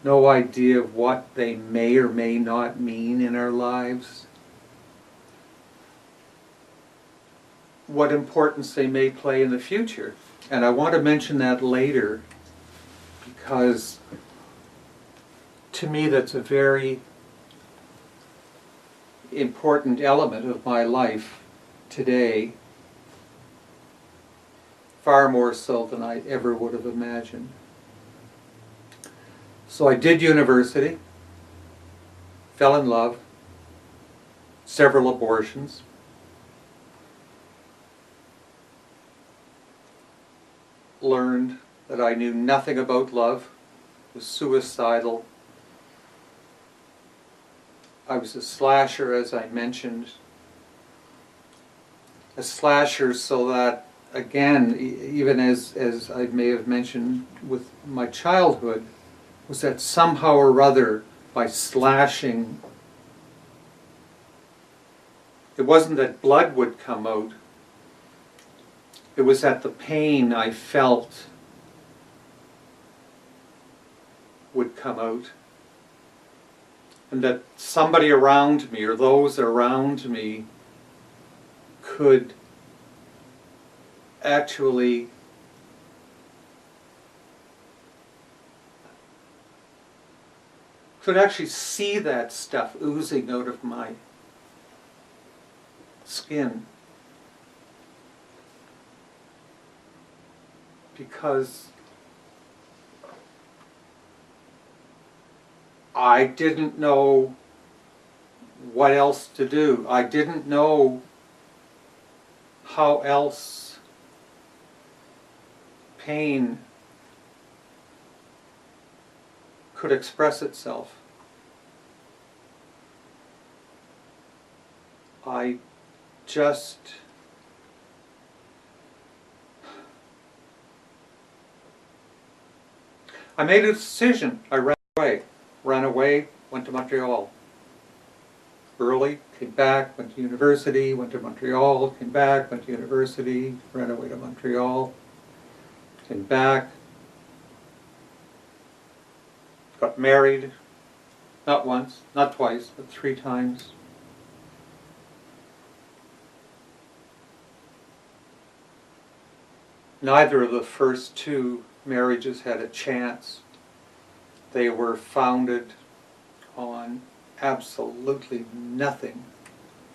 no idea of what they may or may not mean in our lives, what importance they may play in the future. And I want to mention that later because to me that's a very important element of my life today, far more so than I ever would have imagined. So I did university, fell in love, several abortions, learned that I knew nothing about love, was suicidal. I was a slasher, as I mentioned. A slasher so that, again, even as I may have mentioned with my childhood, was that somehow or other, by slashing, it wasn't that blood would come out, it was that the pain I felt would come out, and that somebody around me, or those around me, could actually see that stuff oozing out of my skin. Because I didn't know what else to do. I didn't know how else pain could express itself. I made a decision. I ran away, went to Montreal. Early, came back, went to university, went to Montreal, came back, went to university, ran away to Montreal, came back, got married, not once, not twice, but 3 times. Neither of the first 2 marriages had a chance. They were founded on absolutely nothing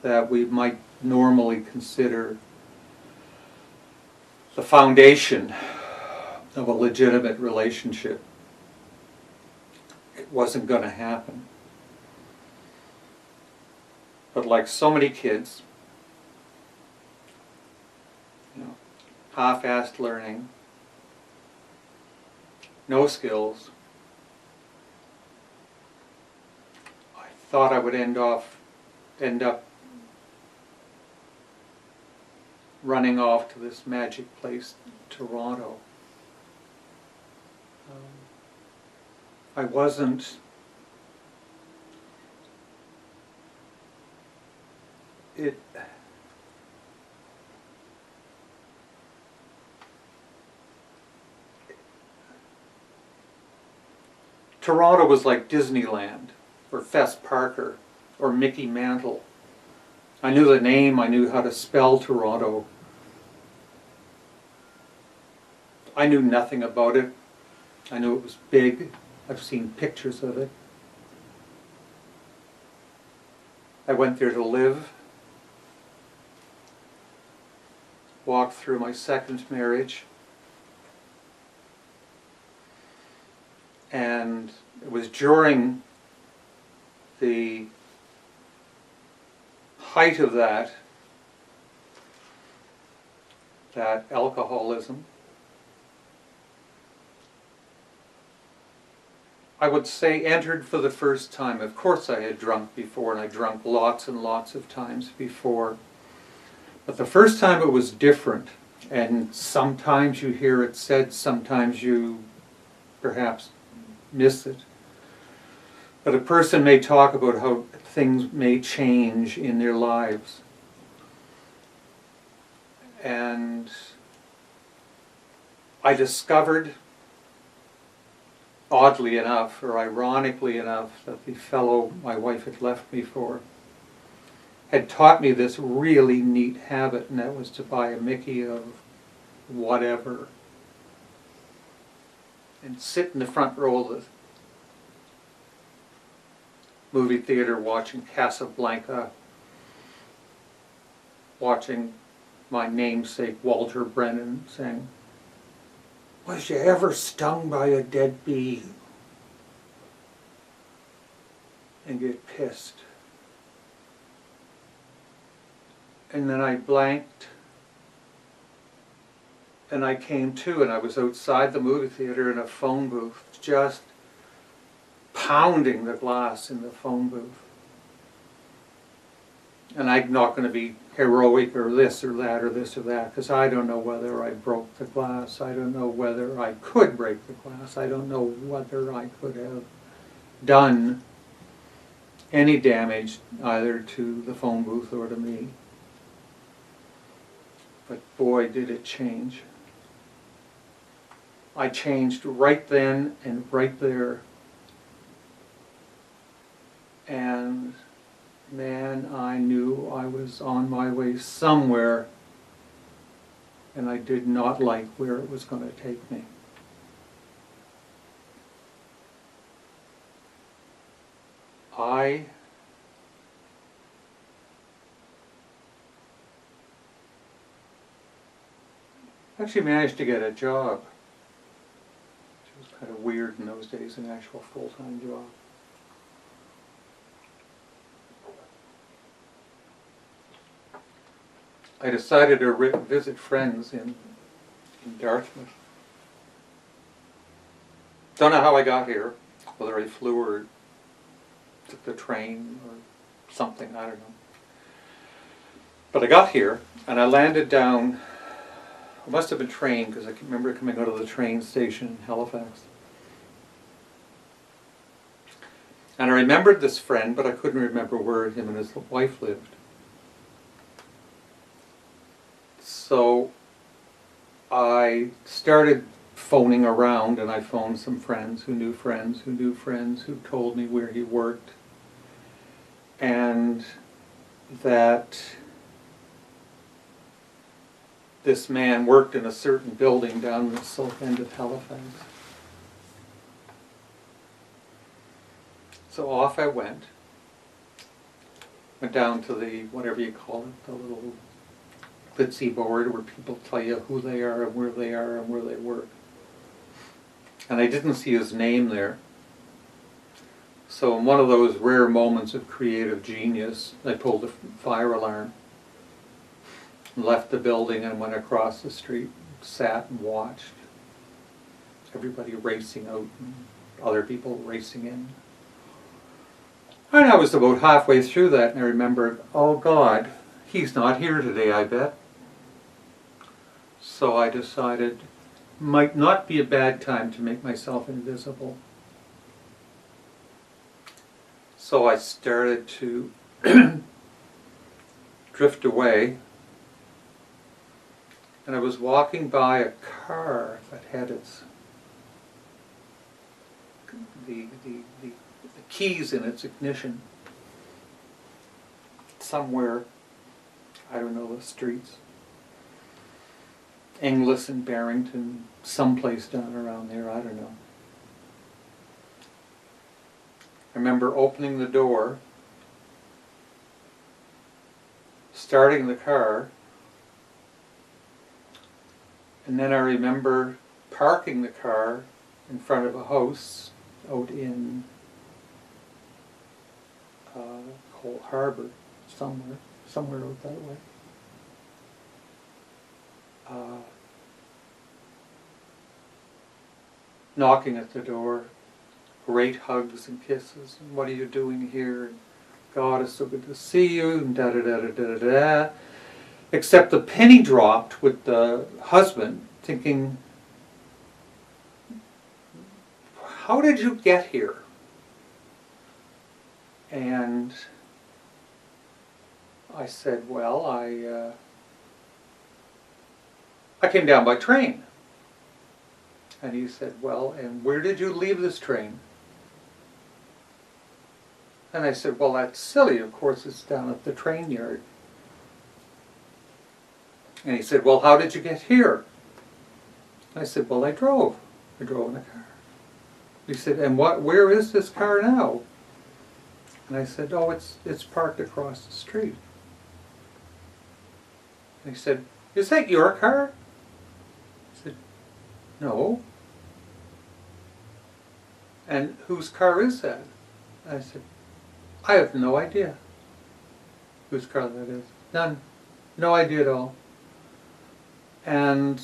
that we might normally consider the foundation of a legitimate relationship. It wasn't going to happen. But like so many kids, half-assed learning, no skills, I thought I would end up running off to this magic place, Toronto. I wasn't. Toronto was like Disneyland, or Fess Parker, or Mickey Mantle. I knew the name, I knew how to spell Toronto. I knew nothing about it. I knew it was big. I've seen pictures of it. I went there to live, walked through my second marriage, and it was during the height of that alcoholism, I would say entered for the first time. Of course I had drunk before, and I drunk lots and lots of times before. But the first time it was different, and sometimes you hear it said, sometimes you perhaps miss it. But a person may talk about how things may change in their lives. And I discovered, oddly enough, or ironically enough, that the fellow my wife had left me for had taught me this really neat habit, and that was to buy a Mickey of whatever and sit in the front row of the movie theater watching Casablanca, watching my namesake Walter Brennan saying, "Was you ever stung by a dead bee?" and get pissed. And then I blanked, and I came to, and I was outside the movie theater in a phone booth, just pounding the glass in the phone booth. And I'm not going to be heroic or this or that or this or that, because I don't know whether I broke the glass. I don't know whether I could break the glass. I don't know whether I could have done any damage either to the phone booth or to me. But boy, did it change. I changed right then and right there. And man, I knew I was on my way somewhere, and I did not like where it was going to take me. I actually managed to get a job, which was kind of weird in those days, an actual full-time job. I decided to visit friends in Dartmouth. Don't know how I got here, whether I flew or took the train or something, I don't know. But I got here, and I landed down, I must have been trained, because I can remember coming out of the train station in Halifax. And I remembered this friend, but I couldn't remember where him and his wife lived. So I started phoning around, and I phoned some friends who knew friends who knew friends who told me where he worked, and that this man worked in a certain building down in the south end of Halifax. So off I went down to the, whatever you call it, the little glitzy board where people tell you who they are and where they are and where they work. And I didn't see his name there. So in one of those rare moments of creative genius, I pulled the fire alarm, left the building and went across the street, sat and watched everybody racing out and other people racing in. And I was about halfway through that, and I remembered, oh God, he's not here today, I bet. So I decided, might not be a bad time to make myself invisible. So I started to drift away, and I was walking by a car that had its the keys in its ignition somewhere, I don't know the streets, Inglis and Barrington, someplace down around there, I don't know. I remember opening the door, starting the car, and then I remember parking the car in front of a house out in Cole Harbour, somewhere out that way. Knocking at the door, great hugs and kisses, and what are you doing here? And God, it's so good to see you, and da-da-da-da-da-da. Except the penny dropped with the husband, thinking, how did you get here? And I said, well, I came down by train. And he said, well, and where did you leave this train? And I said, well, that's silly. Of course, it's down at the train yard. And he said, well, how did you get here? I said, well, I drove. I drove in a car. He said, and where is this car now? And I said, oh, it's parked across the street. And he said, is that your car? I said, no. And whose car is that? And I said, I have no idea whose car that is. None. No idea at all. And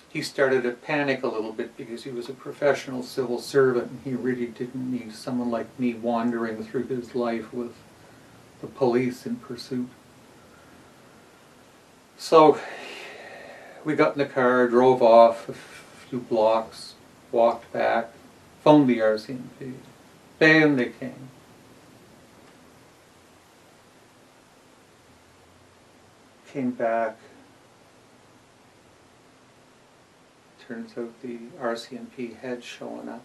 he started to panic a little bit because he was a professional civil servant and he really didn't need someone like me wandering through his life with the police in pursuit. So we got in the car, drove off a few blocks, walked back, phoned the RCMP. Bam, they came. Came back. Turns out the RCMP had shown up.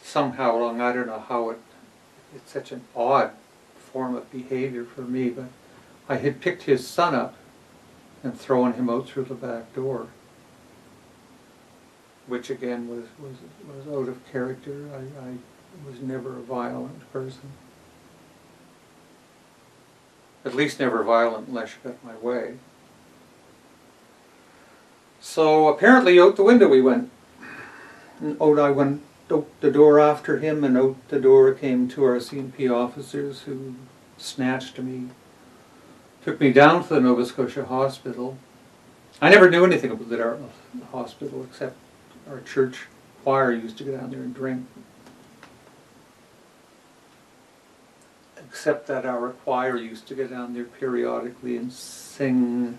Somehow along, I don't know how it's such an odd form of behavior for me, but I had picked his son up and thrown him out through the back door, which again was out of character. I was never a violent person. At least never violent unless you got my way. So apparently out the window we went. And out I went out the door after him, and out the door came two RCMP officers who snatched me, took me down to the Nova Scotia hospital. I never knew anything about the Dartmouth hospital except our church choir used to go down there and drink. Except that our choir used to go down there periodically and sing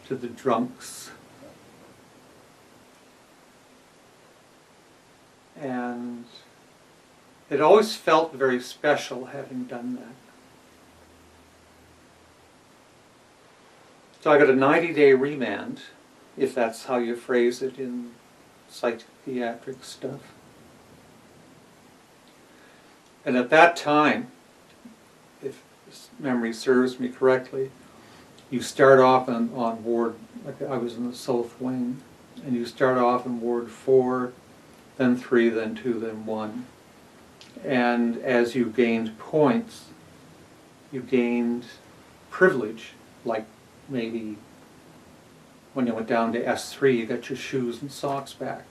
to the drunks. And it always felt very special having done that. So I got a 90-day remand, if that's how you phrase it in psychiatric stuff. And at that time, if memory serves me correctly, you start off on ward, like I was in the south wing, and you start off in ward 4, then 3, then 2, then 1. And as you gained points, you gained privilege, like maybe when you went down to S3, you got your shoes and socks back.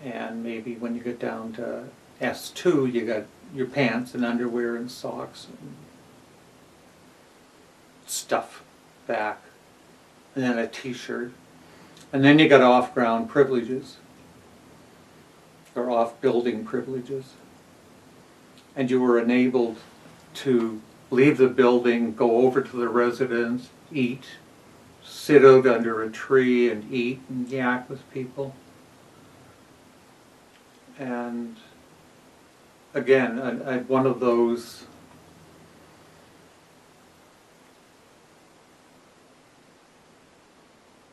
And maybe when you get down to S2, you got your pants and underwear and socks and stuff back. And then a t-shirt. And then you got off-ground privileges, or off-building privileges. And you were enabled to leave the building, go over to the residence, eat, sit out under a tree and eat and yak with people. And again, one of those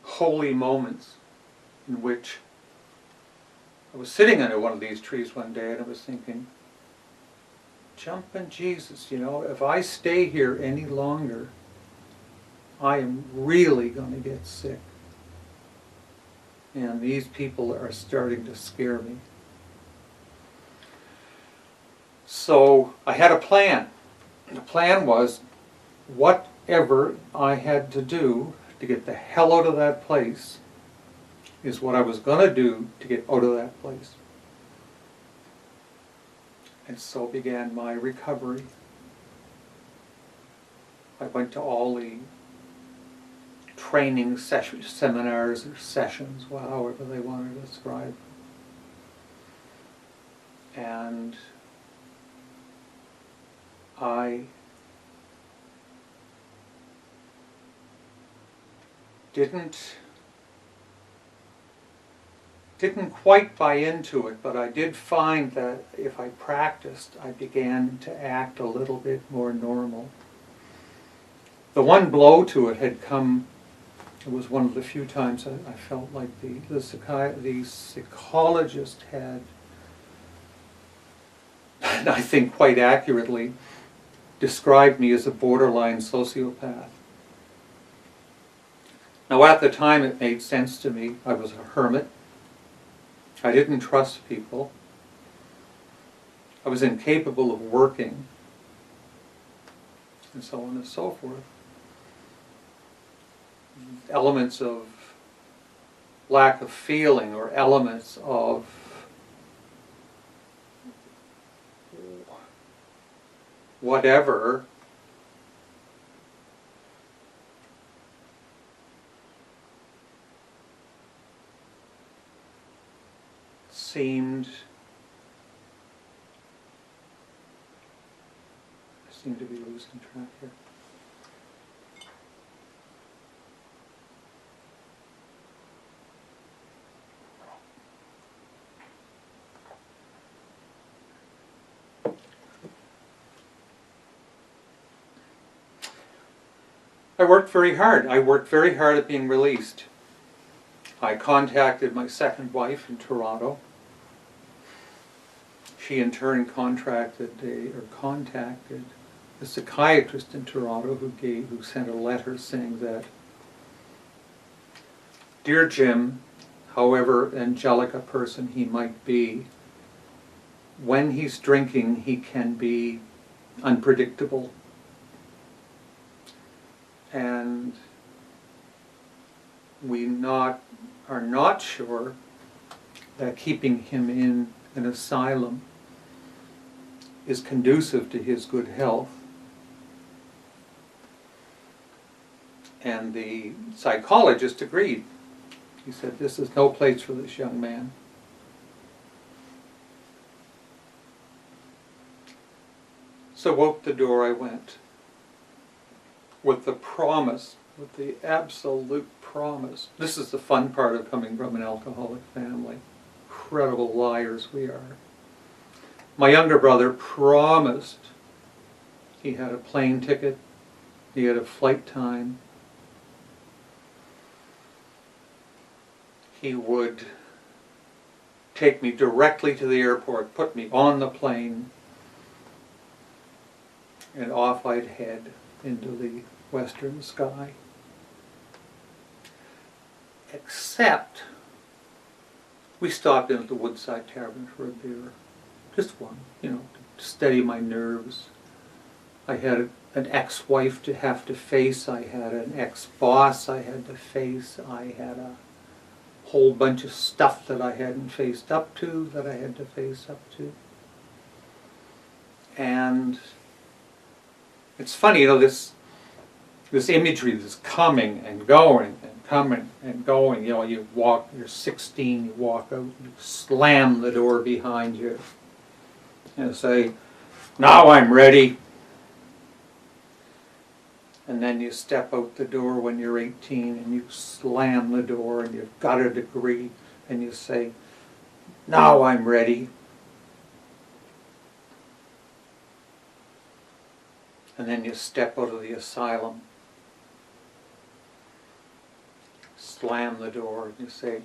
holy moments in which I was sitting under one of these trees one day and I was thinking, jumping Jesus, you know, if I stay here any longer, I am really going to get sick. And these people are starting to scare me. So I had a plan. The plan was whatever I had to do to get the hell out of that place is what I was going to do to get out of that place. And so began my recovery. I went to all the training seminars or sessions, however they want to describe. And I didn't quite buy into it, but I did find that if I practiced, I began to act a little bit more normal. The one blow to it had come, it was one of the few times I felt like the psychologist had, and I think quite accurately, described me as a borderline sociopath. Now at the time it made sense to me. I was a hermit. I didn't trust people. I was incapable of working, and so on and so forth. Elements of lack of feeling or elements of whatever seemed to be losing track here. I worked very hard. I worked very hard at being released. I contacted my second wife in Toronto. She in turn contacted a psychiatrist in Toronto who sent a letter saying that, "Dear Jim, however angelic a person he might be, when he's drinking he can be unpredictable. And we are not sure that keeping him in an asylum is conducive to his good health." And the psychologist agreed. He said, "This is no place for this young man." So out the door I went, with the promise, with the absolute promise. This is the fun part of coming from an alcoholic family. Incredible liars we are. My younger brother promised he had a plane ticket, he had a flight time, he would take me directly to the airport, put me on the plane, and off I'd head into the western sky. Except we stopped in at the Woodside Tavern for a beer. Just one, to steady my nerves. I had an ex-wife to have to face. I had an ex-boss I had to face. I had a whole bunch of stuff that I hadn't faced up to, that I had to face up to. And it's funny, this imagery that's coming and going and coming and going. You're 16, you walk out, you slam the door behind you and say, "Now I'm ready." And then you step out the door when you're 18 and you slam the door and you've got a degree and you say, "Now I'm ready." And then you step out of the asylum, slam the door, and you say,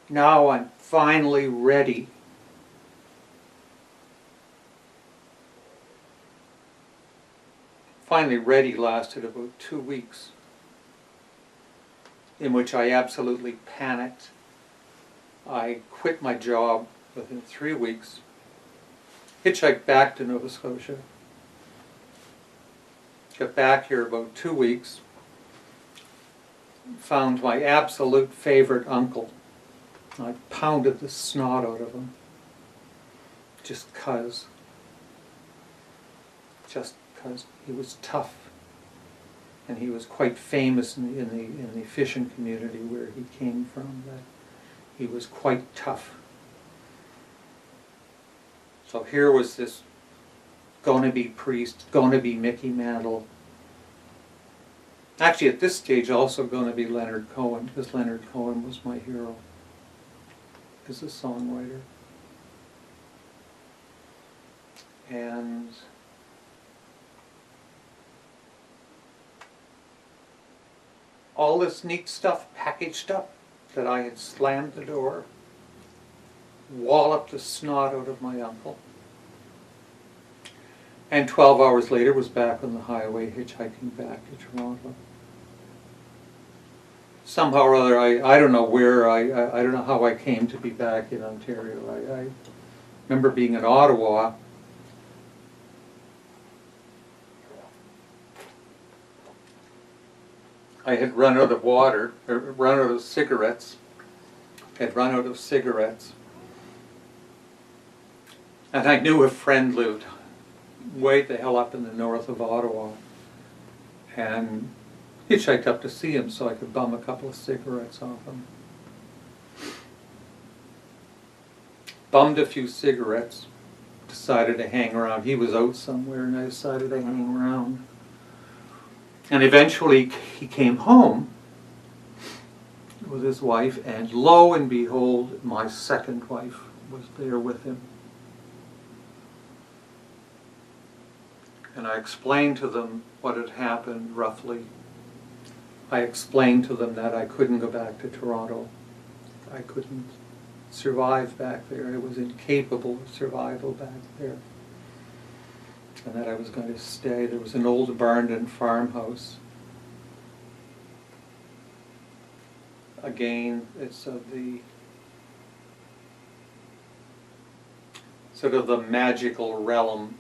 "Now I'm finally ready." Finally ready lasted about 2 weeks, in which I absolutely panicked. I quit my job within 3 weeks, hitchhiked back to Nova Scotia, got back here about 2 weeks, found my absolute favorite uncle. I pounded the snot out of him, just 'cause he was tough, and he was quite famous in the fishing community where he came from, that he was quite tough. So here was this gonna be priest, gonna be Mickey Mantle, Actually, at this stage, also going to be Leonard Cohen, because Leonard Cohen was my hero as a songwriter. And all this neat stuff packaged up that I had slammed the door, walloped the snot out of my uncle, and 12 hours later was back on the highway hitchhiking back to Toronto. Somehow or other, I don't know where, I don't know how I came to be back in Ontario. I remember being in Ottawa. I had run out of water, or run out of cigarettes, and I knew a friend lived way the hell up in the north of Ottawa, and hitchhiked up to see him so I could bum a couple of cigarettes off him. Bummed a few cigarettes, decided to hang around. He was out somewhere, and I decided to hang around. And eventually he came home with his wife, and lo and behold, my second wife was there with him. And I explained to them what had happened roughly. I explained to them that I couldn't go back to Toronto. I couldn't survive back there. I was incapable of survival back there. And that I was going to stay. There was an old Barndon farmhouse. Again, it's of the sort of the magical realm.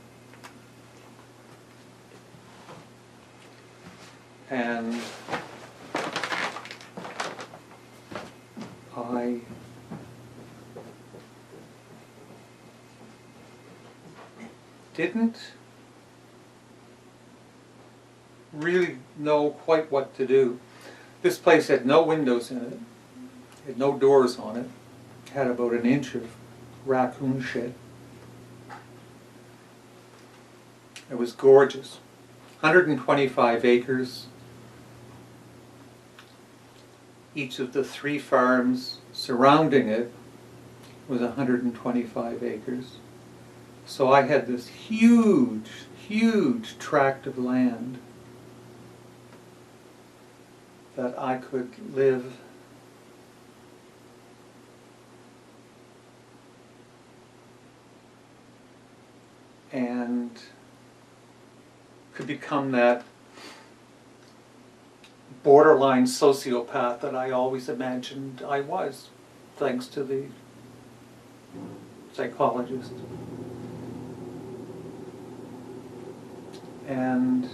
And I didn't really know quite what to do. This place had no windows in it, had no doors on it, had about an inch of raccoon shit. It was gorgeous. 125 acres. Each of the 3 farms surrounding it was 125 acres. So I had this huge, huge tract of land that I could live and could become that borderline sociopath that I always imagined I was, thanks to the psychologist. And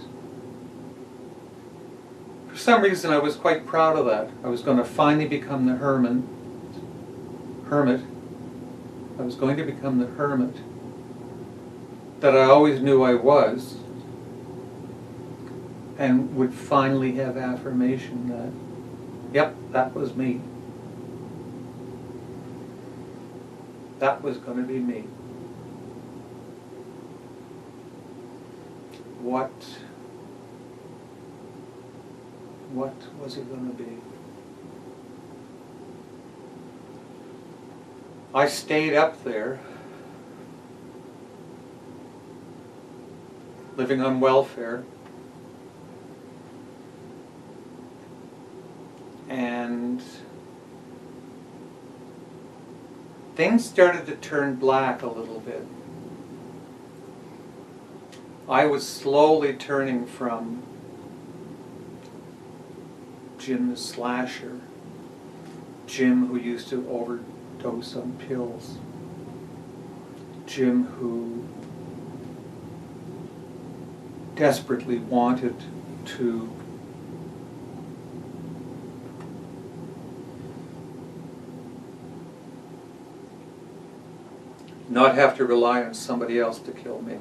for some reason I was quite proud of that. I was going to finally become the hermit. I was going to become the hermit that I always knew I was, and would finally have affirmation that, yep, that was me. That was going to be me. What was it going to be? I stayed up there, living on welfare, and things started to turn black a little bit. I was slowly turning from Jim the Slasher, Jim who used to overdose on pills, Jim who desperately wanted to not have to rely on somebody else to kill me.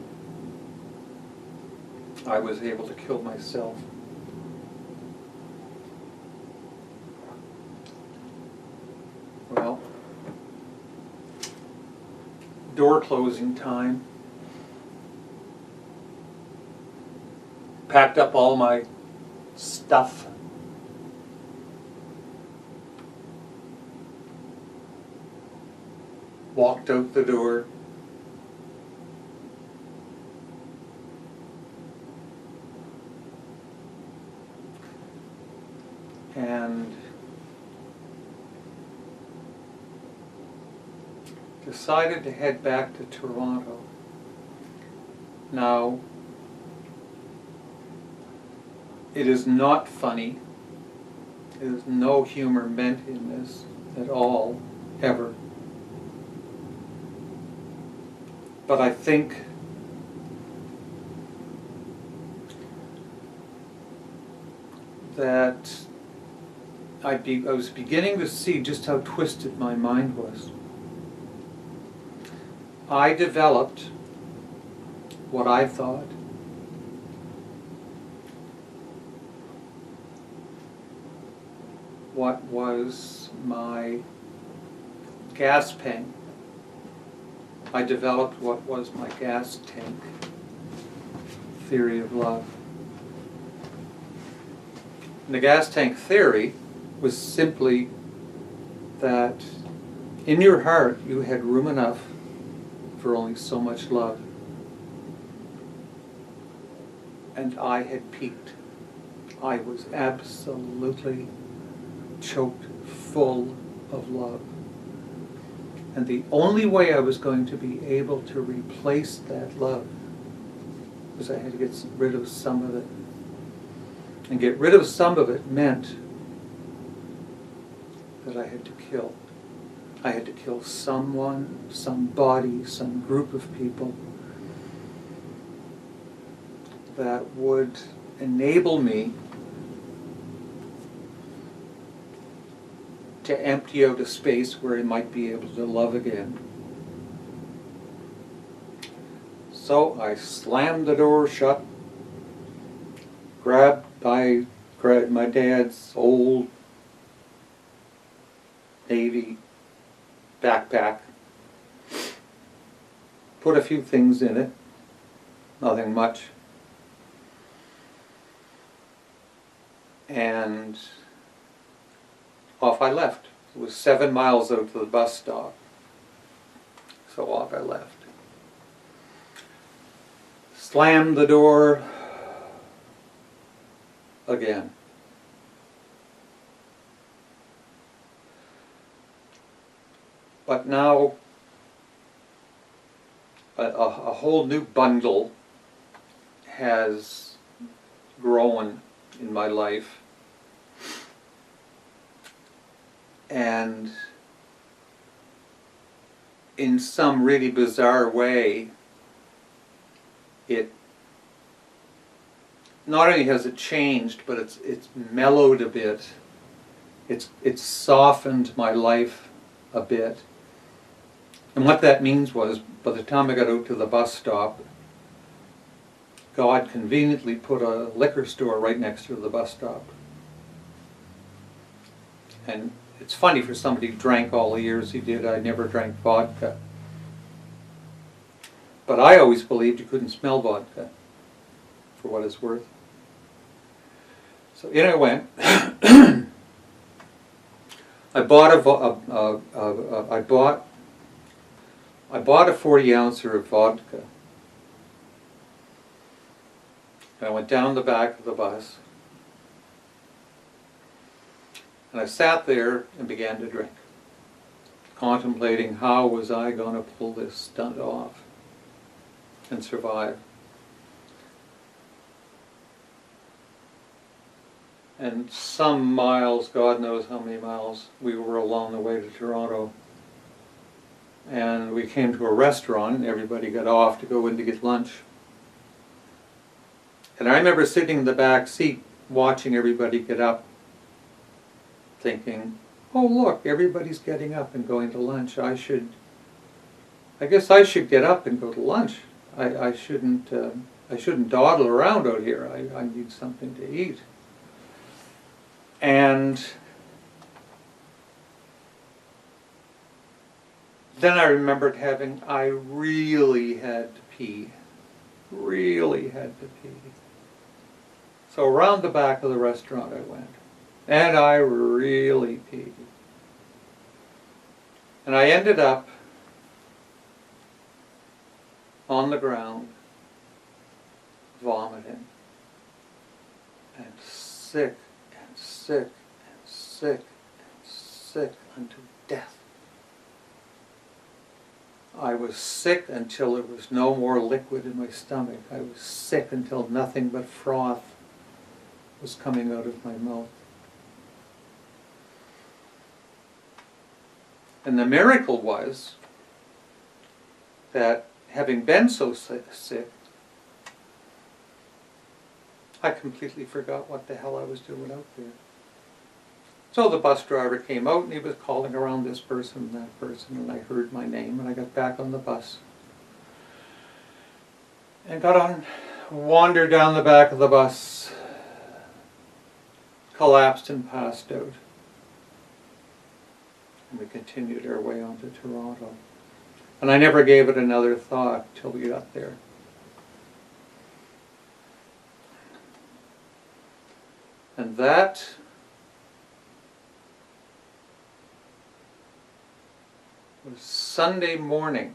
I was able to kill myself. Well, door closing time. Packed up all my stuff stuff. Walked out the door. And decided to head back to Toronto. Now, it is not funny. There is no humor meant in this at all, ever. But I think that I was beginning to see just how twisted my mind was. I developed what I thought what was my gas tank. I developed what was my gas tank theory of love. And the gas tank theory was simply that in your heart you had room enough for only so much love. And I had peaked. I was absolutely choked full of love. And the only way I was going to be able to replace that love was I had to get rid of some of it. And get rid of some of it meant that I had to kill. I had to kill someone, somebody, some group of people that would enable me to empty out a space where I might be able to love again. So I slammed the door shut, grabbed my dad's old Navy backpack, put a few things in it, nothing much, and off I left. It was 7 miles out to the bus stop, so off I left. Slammed the door again. But now a whole new bundle has grown in my life. And in some really bizarre way, it not only has it changed, but it's mellowed a bit. It's softened my life a bit. And what that means was, by the time I got out to the bus stop, God conveniently put a liquor store right next to the bus stop. And it's funny for somebody who drank all the years he did. I never drank vodka. But I always believed you couldn't smell vodka, for what it's worth. So in I went. I bought a 40-ouncer of vodka. And I went down the back of the bus. And I sat there and began to drink, contemplating how was I going to pull this stunt off and survive. And some miles, God knows how many miles, we were along the way to Toronto. And we came to a restaurant and everybody got off to go in to get lunch. And I remember sitting in the back seat watching everybody get up, thinking, oh look, everybody's getting up and going to lunch. I guess I should get up and go to lunch. I shouldn't dawdle around out here. I need something to eat. And then I remembered I really had to pee. Really had to pee. So around the back of the restaurant I went. And I really peed. And I ended up on the ground, vomiting, and sick, and sick, and sick, and sick unto death. I was sick until there was no more liquid in my stomach. I was sick until nothing but froth was coming out of my mouth. And the miracle was that having been so sick, I completely forgot what the hell I was doing out there. So the bus driver came out and he was calling around this person and that person, and I heard my name and I got back on the bus and got on, wandered down the back of the bus, collapsed and passed out. And we continued our way on to Toronto. And I never gave it another thought till we got there. And that was Sunday morning,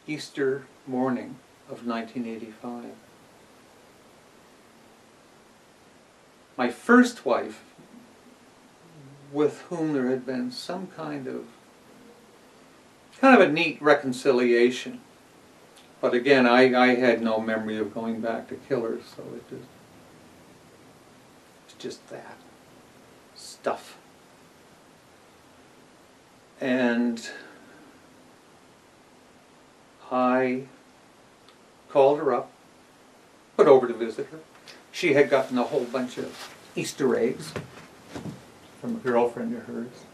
Easter morning of 1985. My first wife, with whom there had been some kind of a neat reconciliation. But again, I had no memory of going back to kill her, so it's just that stuff. And I called her up, put over to visit her. She had gotten a whole bunch of Easter eggs from a girlfriend of hers.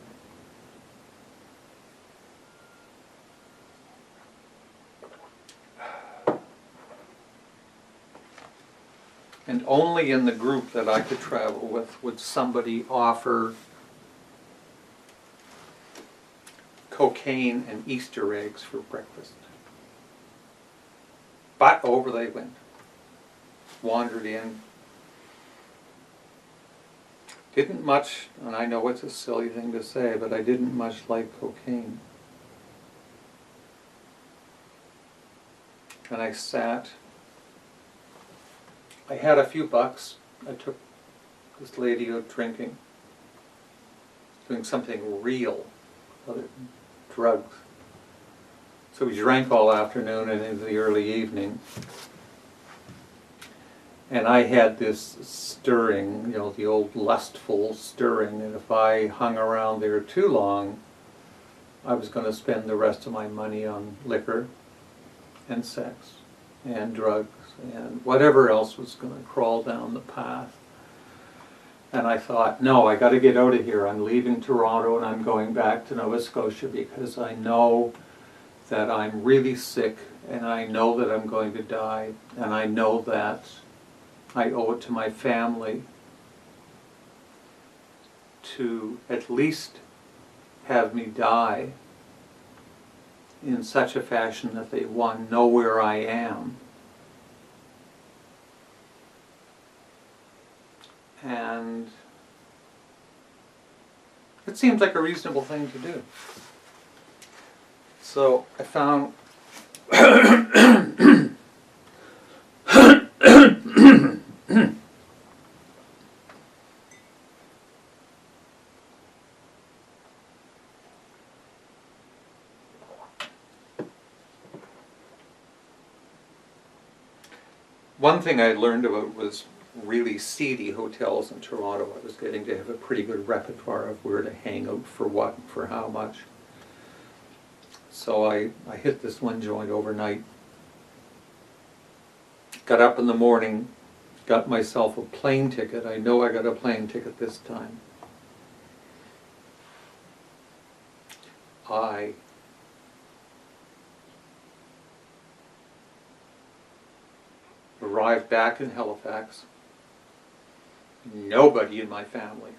And only in the group that I could travel with would somebody offer cocaine and Easter eggs for breakfast. But over they went. Wandered in. Didn't much, and I know it's a silly thing to say, but I didn't much like cocaine. And I sat. I had a few bucks. I took this lady out drinking, doing something real other than drugs. So we drank all afternoon and into the early evening. And I had this stirring, the old lustful stirring, and if I hung around there too long, I was going to spend the rest of my money on liquor and sex and drugs and whatever else was going to crawl down the path. And I thought, no, I got to get out of here. I'm leaving Toronto and I'm going back to Nova Scotia because I know that I'm really sick and I know that I'm going to die, and I know that I owe it to my family to at least have me die in such a fashion that they, one, know where I am, and it seems like a reasonable thing to do. So I found one thing I learned about was really seedy hotels in Toronto. I was getting to have a pretty good repertoire of where to hang out for what and for how much. So I hit this one joint overnight. Got up in the morning, got myself a plane ticket. I know I got a plane ticket this time. I arrived back in Halifax. Nobody in my family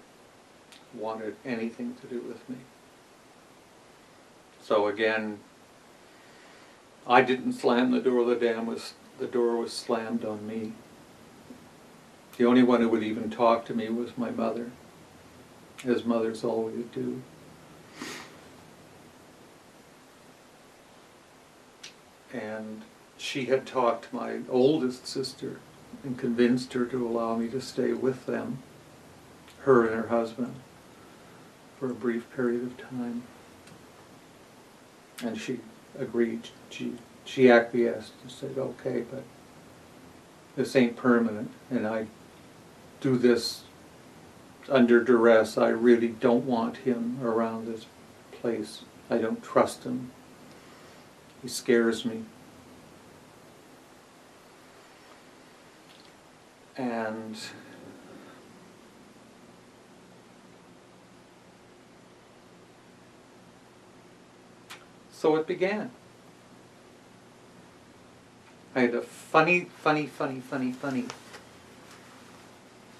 wanted anything to do with me. So again, I didn't slam the door. The door was slammed on me. The only one who would even talk to me was my mother, as mothers always do. And she had talked to my oldest sister and convinced her to allow me to stay with them, her and her husband, for a brief period of time. And she agreed. She acquiesced and said, okay, but this ain't permanent, and I do this under duress. I really don't want him around this place. I don't trust him. He scares me. And so it began. I had a funny.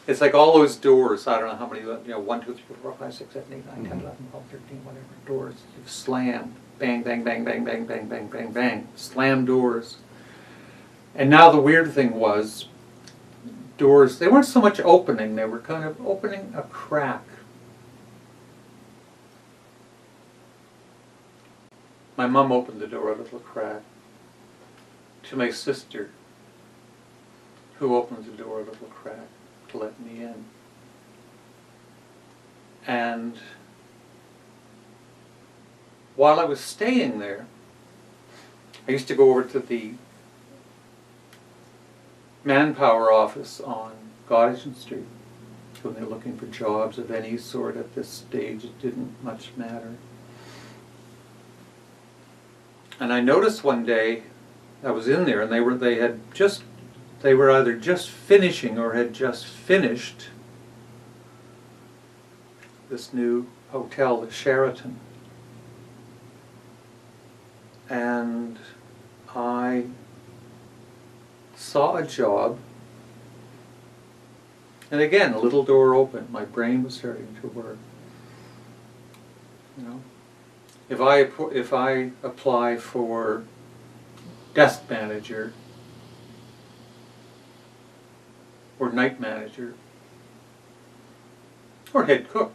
It's like all those doors. I don't know how many, 1, 2, 3, 4, 5, 6, 7, 8, 9, 10, 11, 12, 13, whatever doors you've slammed. Bang, bang, bang, bang, bang, bang, bang, bang, bang. Slam doors. And now the weird thing was, doors, they weren't so much opening, they were kind of opening a crack. My mom opened the door a little crack to my sister, who opened the door a little crack to let me in. And while I was staying there, I used to go over to the manpower office on Goddison Street when they're looking for jobs of any sort. At this stage, it didn't much matter. And I noticed one day I was in there, and they were either just finishing or had just finished this new hotel, the Sheraton. And I saw a job, and again, a little door opened. My brain was starting to work. If I apply for desk manager or night manager or head cook,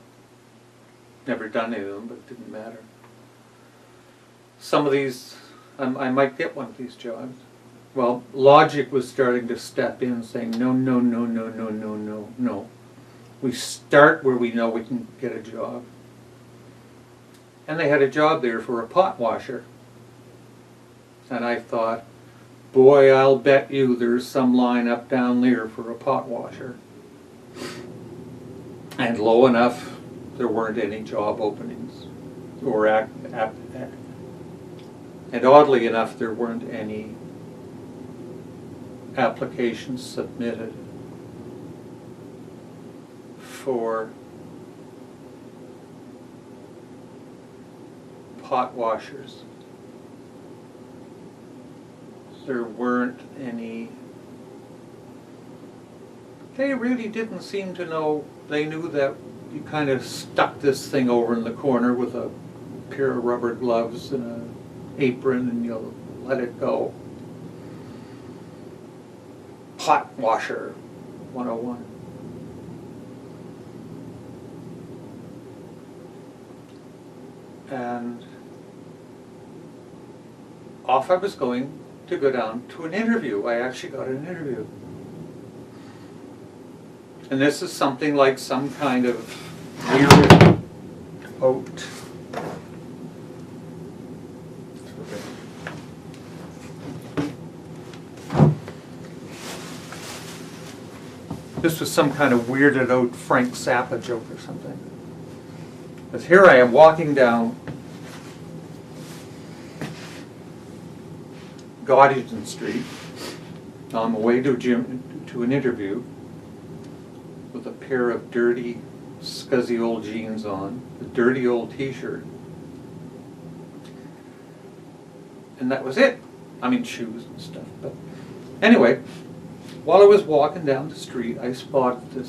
never done any of them, but it didn't matter. Some of these, I might get one of these jobs. Well, logic was starting to step in, saying, no, no, no, no, no, no, no, no. We start where we know we can get a job. And they had a job there for a pot washer. And I thought, boy, I'll bet you there's some line up down there for a pot washer. And lo enough, there weren't any job openings. And oddly enough, there weren't any applications submitted for pot washers. There weren't any. They really didn't seem to know. They knew that you kind of stuck this thing over in the corner with a pair of rubber gloves and an apron, and you'll let it go. Pot washer 101. And off I was going to go down to an interview. I actually got an interview. And this is something like some kind of weird oat. This was some kind of weirded out Frank Zappa joke or something. Because here I am walking down Goddison Street on the way to an interview with a pair of dirty, scuzzy old jeans on, a dirty old t-shirt. And that was it. I mean, shoes and stuff. But anyway, while I was walking down the street, I spotted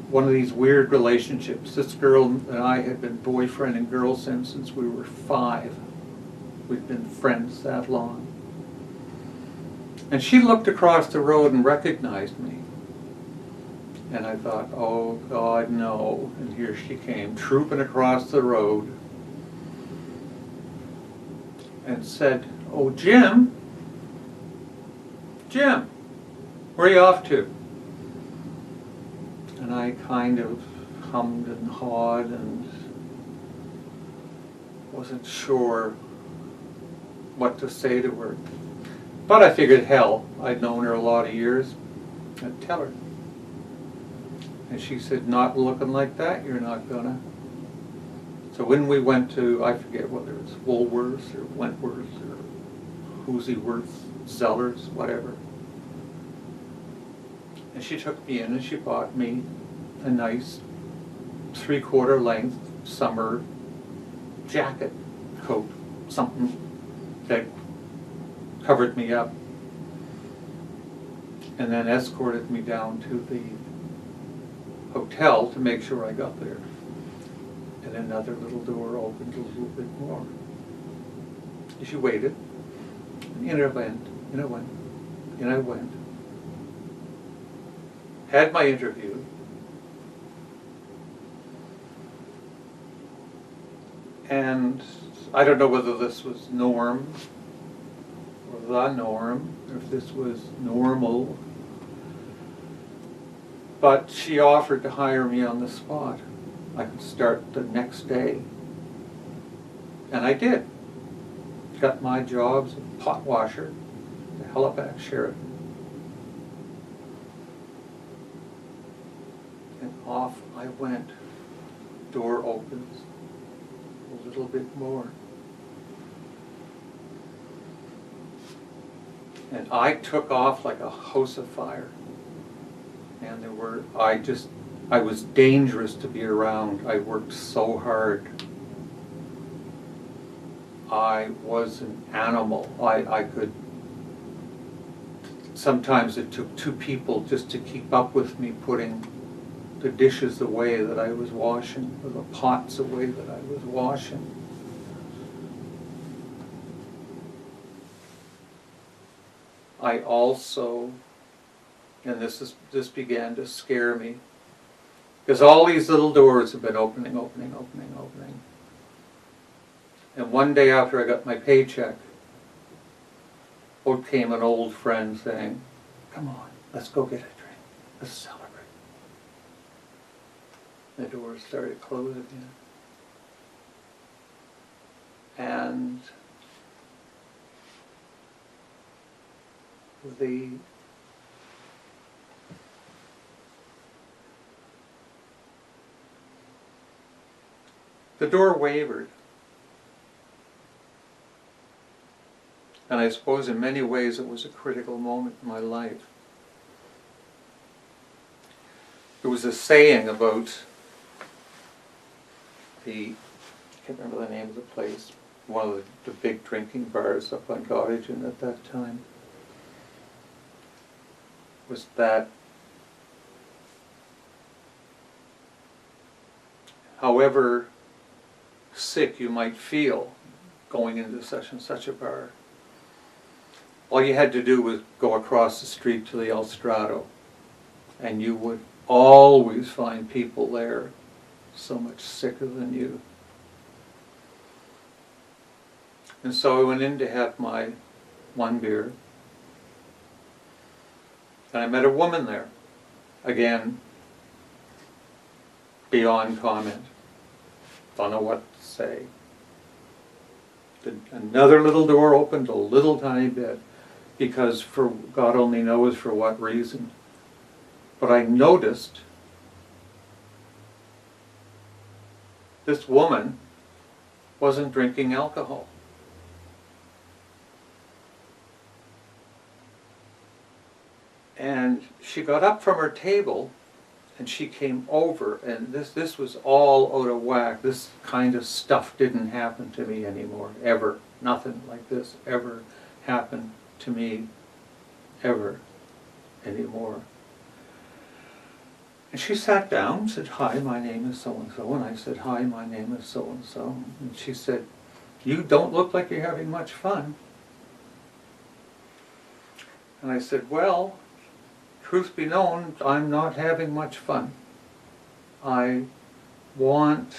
one of these weird relationships. This girl and I had been boyfriend and girlfriend since we were 5. We'd been friends that long. And she looked across the road and recognized me. And I thought, oh God, no. And here she came, trooping across the road, and said, oh, Jim, where are you off to? And I kind of hummed and hawed and wasn't sure what to say to her. But I figured, hell, I'd known her a lot of years, I'd tell her. And she said, not looking like that, you're not gonna. So when we went to, I forget whether it's Woolworths or Wentworths or Hooseyworth, Zellers, whatever. And she took me in and she bought me a nice 3/4 length summer jacket, coat, something that covered me up. And then escorted me down to the hotel to make sure I got there. And another little door opened a little bit more. She waited. And in I went, in I went, in I went. Had my interview. And I don't know whether this was norm or the norm, or if this was normal. But she offered to hire me on the spot. I could start the next day. And I did. Got my job as a pot washer at Halifax Sheraton. And off I went. Door opens. A little bit more. And I took off like a house of fire. And I was dangerous to be around. I worked so hard. I was an animal. I could, sometimes it took 2 people just to keep up with me putting the dishes away that I was washing, or the pots away that I was washing. I also, and this began to scare me, because all these little doors have been opening. And one day after I got my paycheck, out came an old friend saying, come on, let's go get a drink. Let's celebrate. The doors started closing again. And the door wavered. And I suppose in many ways it was a critical moment in my life. There was a saying about I can't remember the name of the place, one of the big drinking bars up on Gottingen at that time, was that however sick you might feel going into such and such a bar, all you had to do was go across the street to the El Strado, and you would always find people there so much sicker than you. And so I went in to have my 1 beer, and I met a woman there. Again, beyond comment. Don't know what to say. Another little door opened a little tiny bit, because for God only knows for what reason. But I noticed this woman wasn't drinking alcohol. And she got up from her table and she came over, and this was all out of whack. This kind of stuff didn't happen to me anymore, ever. Nothing like this ever happened to me, ever, anymore. And she sat down, said, hi, my name is so-and-so. And I said, hi, my name is so-and-so. And she said, you don't look like you're having much fun. And I said, well, truth be known, I'm not having much fun. I want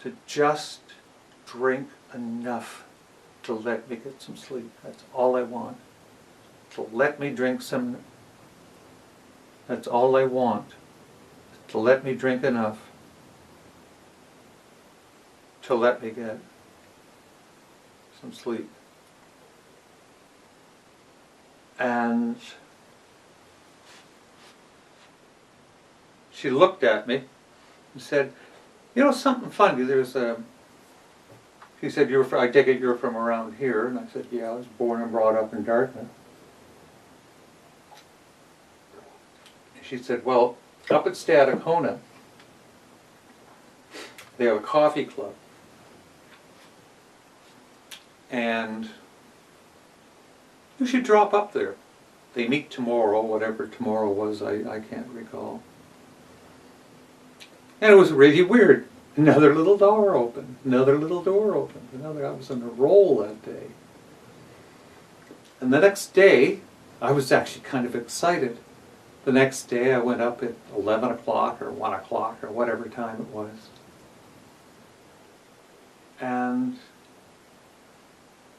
to just drink enough to let me get some sleep. That's all I want. To let me drink some. That's all I want. To let me drink enough to let me get some sleep. And she looked at me and said, "You know something funny, she said, I take it you're from around here?" And I said, "Yeah, I was born and brought up in Dartmouth." She said, "Well, up at Stadacona, they have a coffee club. And you should drop up there. They meet tomorrow," whatever tomorrow was, I can't recall. And it was really weird. Another little door opened, another little door opened, another. I was on a roll that day. And the next day, I was actually kind of excited. The next day I went up at 11 o'clock or 1 o'clock or whatever time it was. And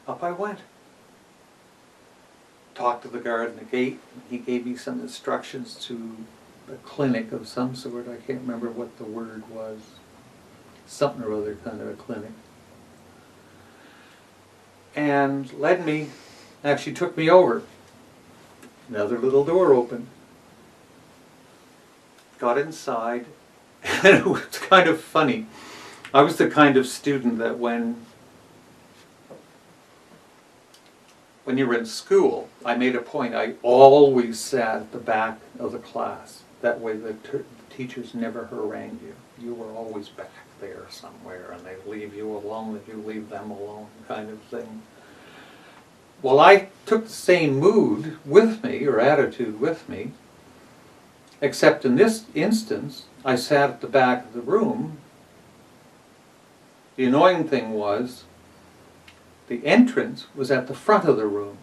up I went. Talked to the guard at the gate. He gave me some instructions to a clinic of some sort. I can't remember what the word was. Something or other kind of a clinic. And led me, actually took me over. Another little door opened. Got inside, and it was kind of funny. I was the kind of student that when you were in school, I made a point, I always sat at the back of the class. That way the teachers never harangued you. You were always back there somewhere, and they leave you alone if you leave them alone, kind of thing. Well, I took the same mood with me, or attitude with me, except in this instance, I sat at the back of the room. The annoying thing was, the entrance was at the front of the room.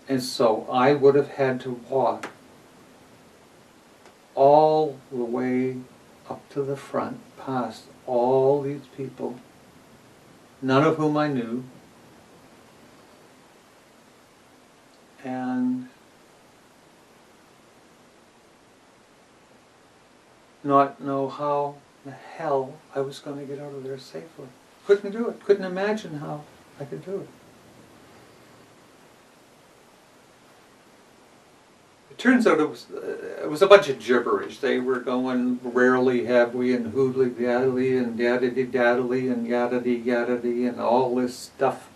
And so I would have had to walk all the way up to the front, past all these people, none of whom I knew, and not know how the hell I was going to get out of there safely. Couldn't do it. Couldn't imagine how I could do it. It turns out it was a bunch of gibberish. They were going, "Rarely have we," and "hoodly daddly," and "daddity daddly," and "yaddity yaddity," and all this stuff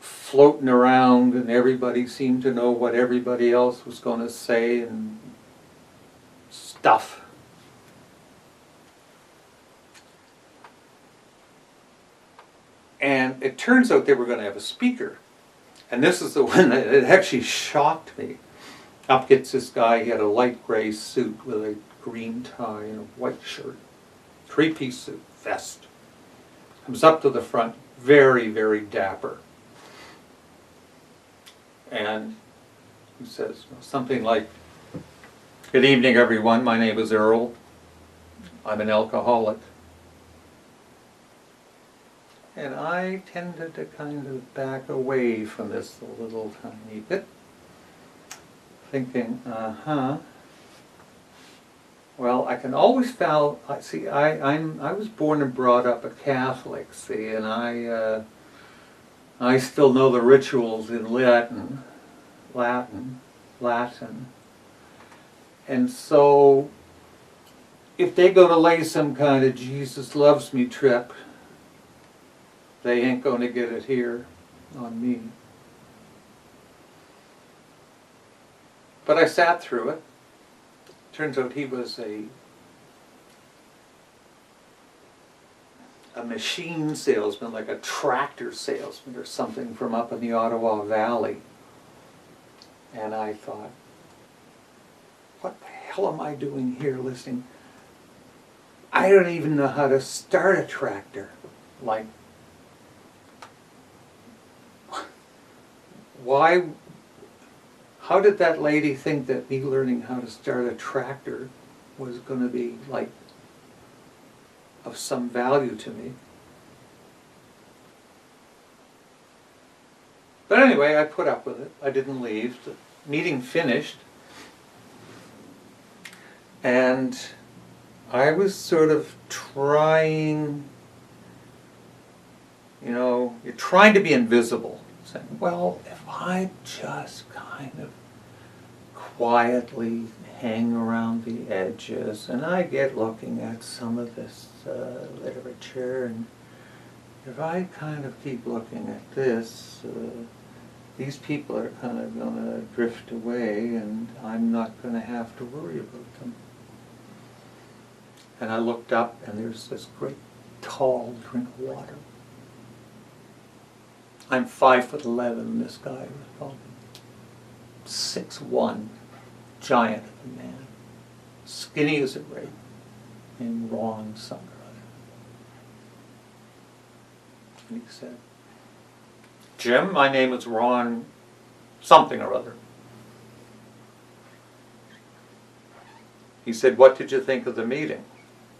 floating around, and everybody seemed to know what everybody else was going to say, and stuff. And it turns out they were going to have a speaker. And this is the one that it actually shocked me. Up gets this guy, he had a light gray suit with a green tie and a white shirt. 3-piece suit, vest. Comes up to the front, very, very dapper. And he says something like, "Good evening, everyone. My name is Earl. I'm an alcoholic." And I tended to kind of back away from this a little tiny bit, thinking, well, I can always tell. See, I was born and brought up a Catholic, see, and I still know the rituals in Latin, and so if they go to lay some kind of Jesus loves me trip, they ain't going to get it here on me. But I sat through it. Turns out he was a machine salesman, like a tractor salesman or something from up in the Ottawa Valley. And I thought, what the hell am I doing here listening? I don't even know how to start a tractor. Like, how did that lady think that me learning how to start a tractor was going to be like of some value to me? But anyway, I put up with it. I didn't leave. The meeting finished. And I was sort of trying, you know, you're trying to be invisible. Saying, well, if I just kind of quietly hang around the edges and I get looking at some of this literature, and if I kind of keep looking at this, these people are kind of going to drift away and I'm not going to have to worry about them. And I looked up and there's this great tall drink of water. I'm 5'11", and this guy was probably 6'1", giant of a man, skinny as a grape, named Ron something or other. And he said, Jim, my name is Ron something or other. He said, what did you think of the meeting?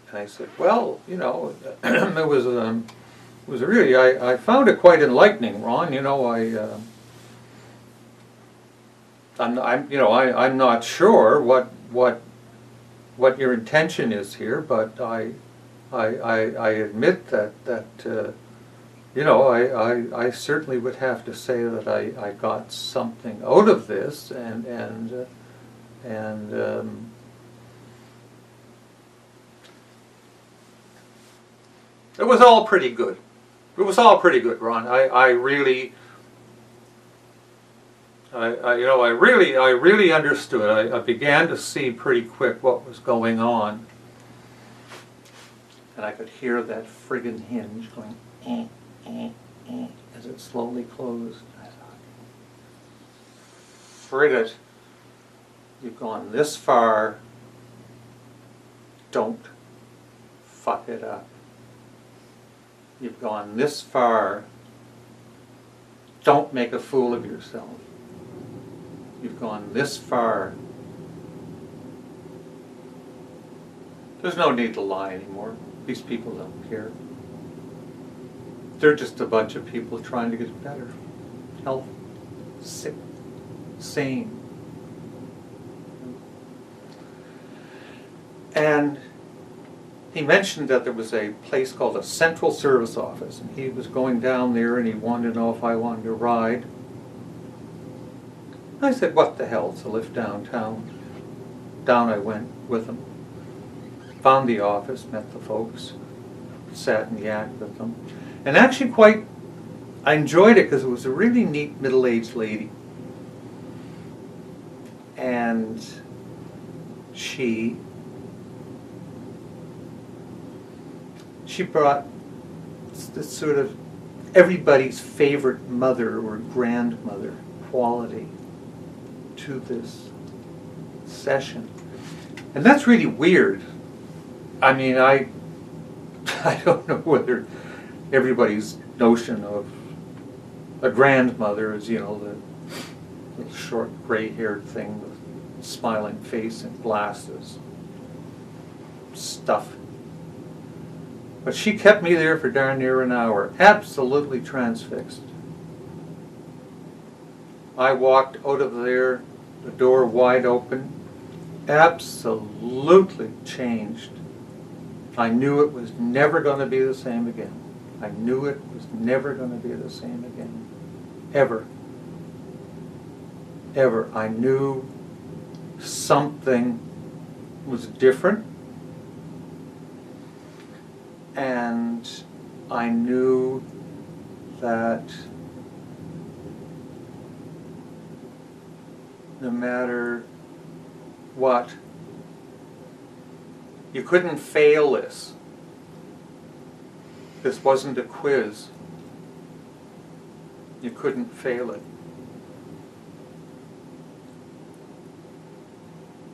And I said, well, you know, it was really, I found it quite enlightening, Ron. You know, I'm not sure what your intention is here, but I admit that you know, I certainly would have to say that I got something out of this, and it was all pretty good. It was all pretty good, Ron. I really understood. I began to see pretty quick what was going on, and I could hear that friggin' hinge going as it slowly closed. I thought, frigate, you've gone this far. Don't fuck it up. You've gone this far. Don't make a fool of yourself. You've gone this far. There's no need to lie anymore. These people don't care. They're just a bunch of people trying to get better. Healthy, sick, sane. And he mentioned that there was a place called a Central Service Office, and he was going down there and he wanted to know if I wanted to ride. I said, what the hell, it's a lift downtown. Down I went with him. Found the office, met the folks, sat and yacked with them. And actually I enjoyed it because it was a really neat middle-aged lady. And she brought this sort of everybody's favorite mother or grandmother quality to this session. And that's really weird. I mean, I don't know whether everybody's notion of a grandmother is, you know, the little short gray-haired thing with smiling face and glasses stuff. But she kept me there for darn near an hour, absolutely transfixed. I walked out of there, the door wide open, absolutely changed. I knew it was never going to be the same again. I knew it was never going to be the same again. Ever. Ever. I knew something was different. And I knew that no matter what, you couldn't fail this. This wasn't a quiz. You couldn't fail it.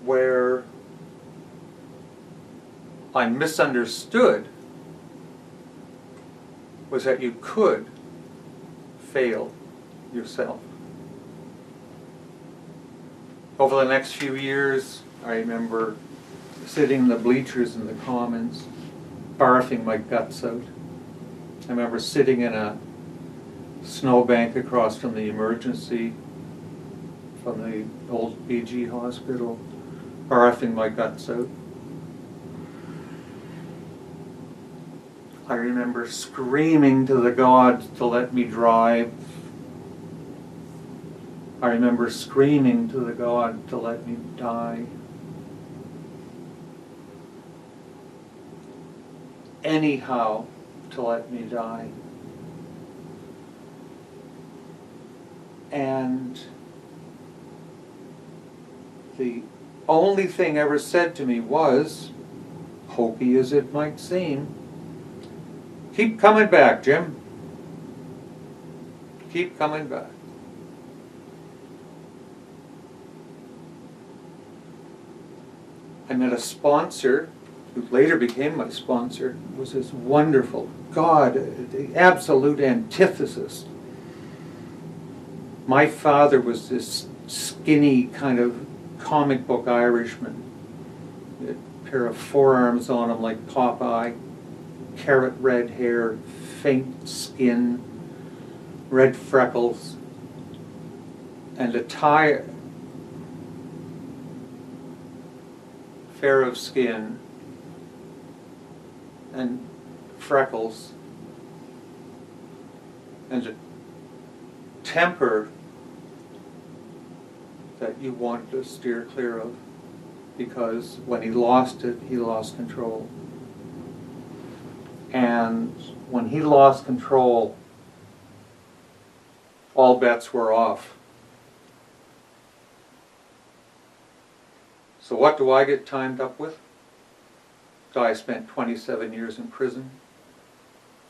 Where I misunderstood was that you could fail yourself. Over the next few years, I remember sitting in the bleachers in the Commons, barfing my guts out. I remember sitting in a snowbank across from the emergency, from the old BG hospital, barfing my guts out. I remember screaming to the gods to let me drive. I remember screaming to the God to let me die. Anyhow, to let me die. And the only thing ever said to me was, hokey as it might seem, keep coming back, Jim. Keep coming back. I met a sponsor who later became my sponsor. It was this wonderful God, the absolute antithesis. My father was this skinny kind of comic book Irishman. He had a pair of forearms on him like Popeye, carrot red hair, faint skin, red freckles, and a fair of skin and freckles and a temper that you wanted to steer clear of, because when he lost it, he lost control. And when he lost control, all bets were off. So what do I get timed up with? Guy spent 27 years in prison.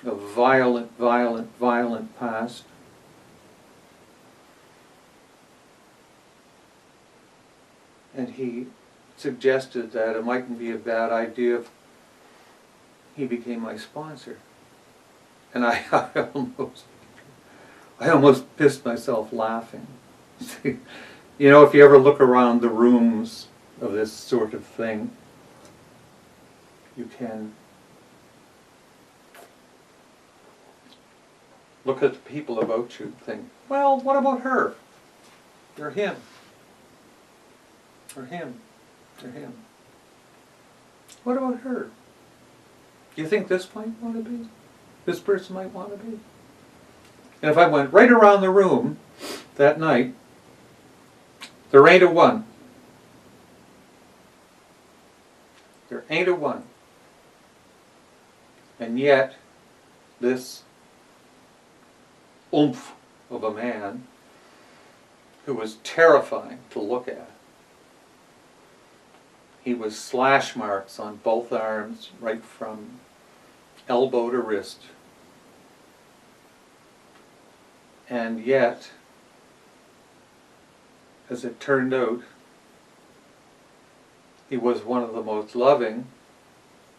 A violent, violent, violent past. And he suggested that it mightn't be a bad idea if he became my sponsor. And I almost pissed myself laughing. You know, if you ever look around the rooms of this sort of thing, you can look at the people about you and think, well, what about her? Or him? Or him? Or him? What about her? Do you think this might want to be? This person might want to be? And if I went right around the room that night, there ain't a one. There ain't a one. And yet, this oomph of a man who was terrifying to look at. He was slash marks on both arms, right from elbow to wrist. And yet, as it turned out, he was one of the most loving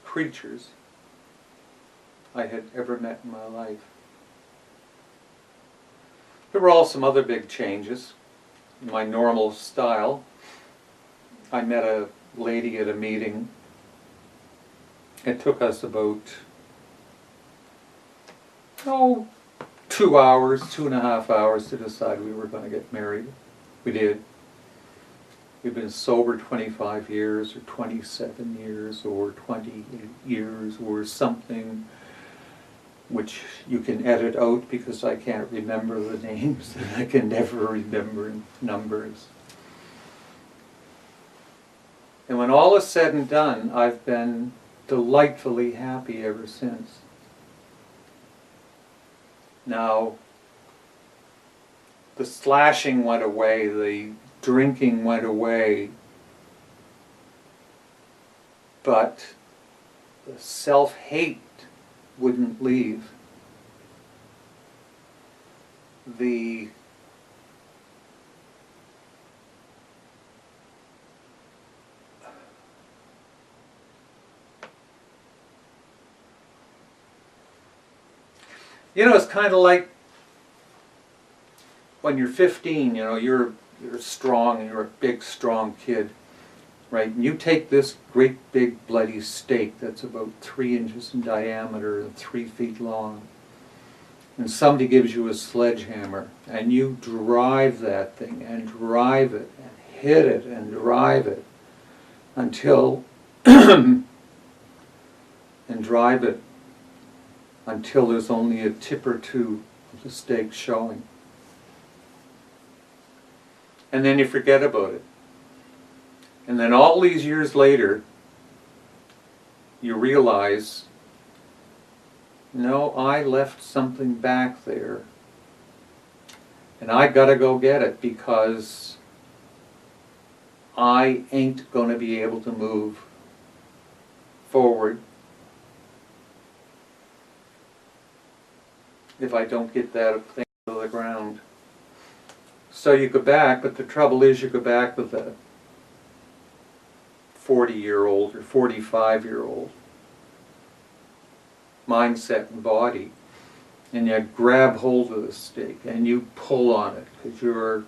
creatures I had ever met in my life. There were also some other big changes in my normal style. I met a lady at a meeting. It took us about 2 hours, 2.5 hours to decide we were going to get married. We did. We've been sober 25 years or 27 years or 28 years or something, which you can edit out because I can't remember the names and I can never remember numbers. And when all is said and done, I've been delightfully happy ever since. Now, the slashing went away, the drinking went away, but the self-hate wouldn't leave. The it's kind of like when you're 15, you're you're strong and you're a big, strong kid, right? And you take this great big bloody stake that's about 3 inches in diameter and 3 feet long, and somebody gives you a sledgehammer, and you drive that thing and drive it and hit it and drive it until and drive it until there's only a tip or two of the stake showing. And then you forget about it. And then all these years later, you realize, no, I left something back there. And I gotta go get it because I ain't gonna be able to move forward if I don't get that thing to the ground. So you go back, but the trouble is you go back with a 40-year-old or 45-year-old mindset and body, and you grab hold of the stake and you pull on it because you're a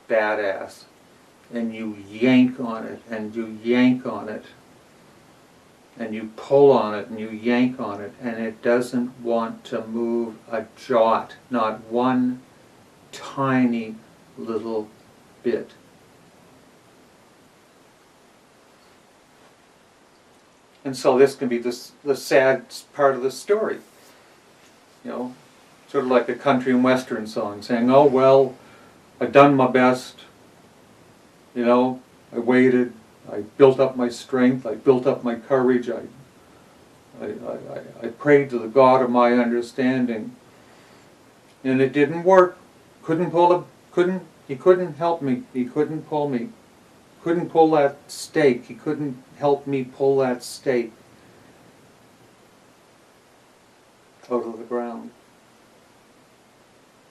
badass, and you yank on it and you yank on it and you pull on it and you yank on it, and it doesn't want to move a jot, not one tiny little bit. And so this can be the sad part of the story. You know, sort of like a country and western song saying, oh well, I done my best, you know, I waited, I built up my strength, I built up my courage, I prayed to the God of my understanding, and it didn't work. He couldn't help me, he couldn't pull me. Couldn't pull that stake. He couldn't help me pull that stake out of the ground.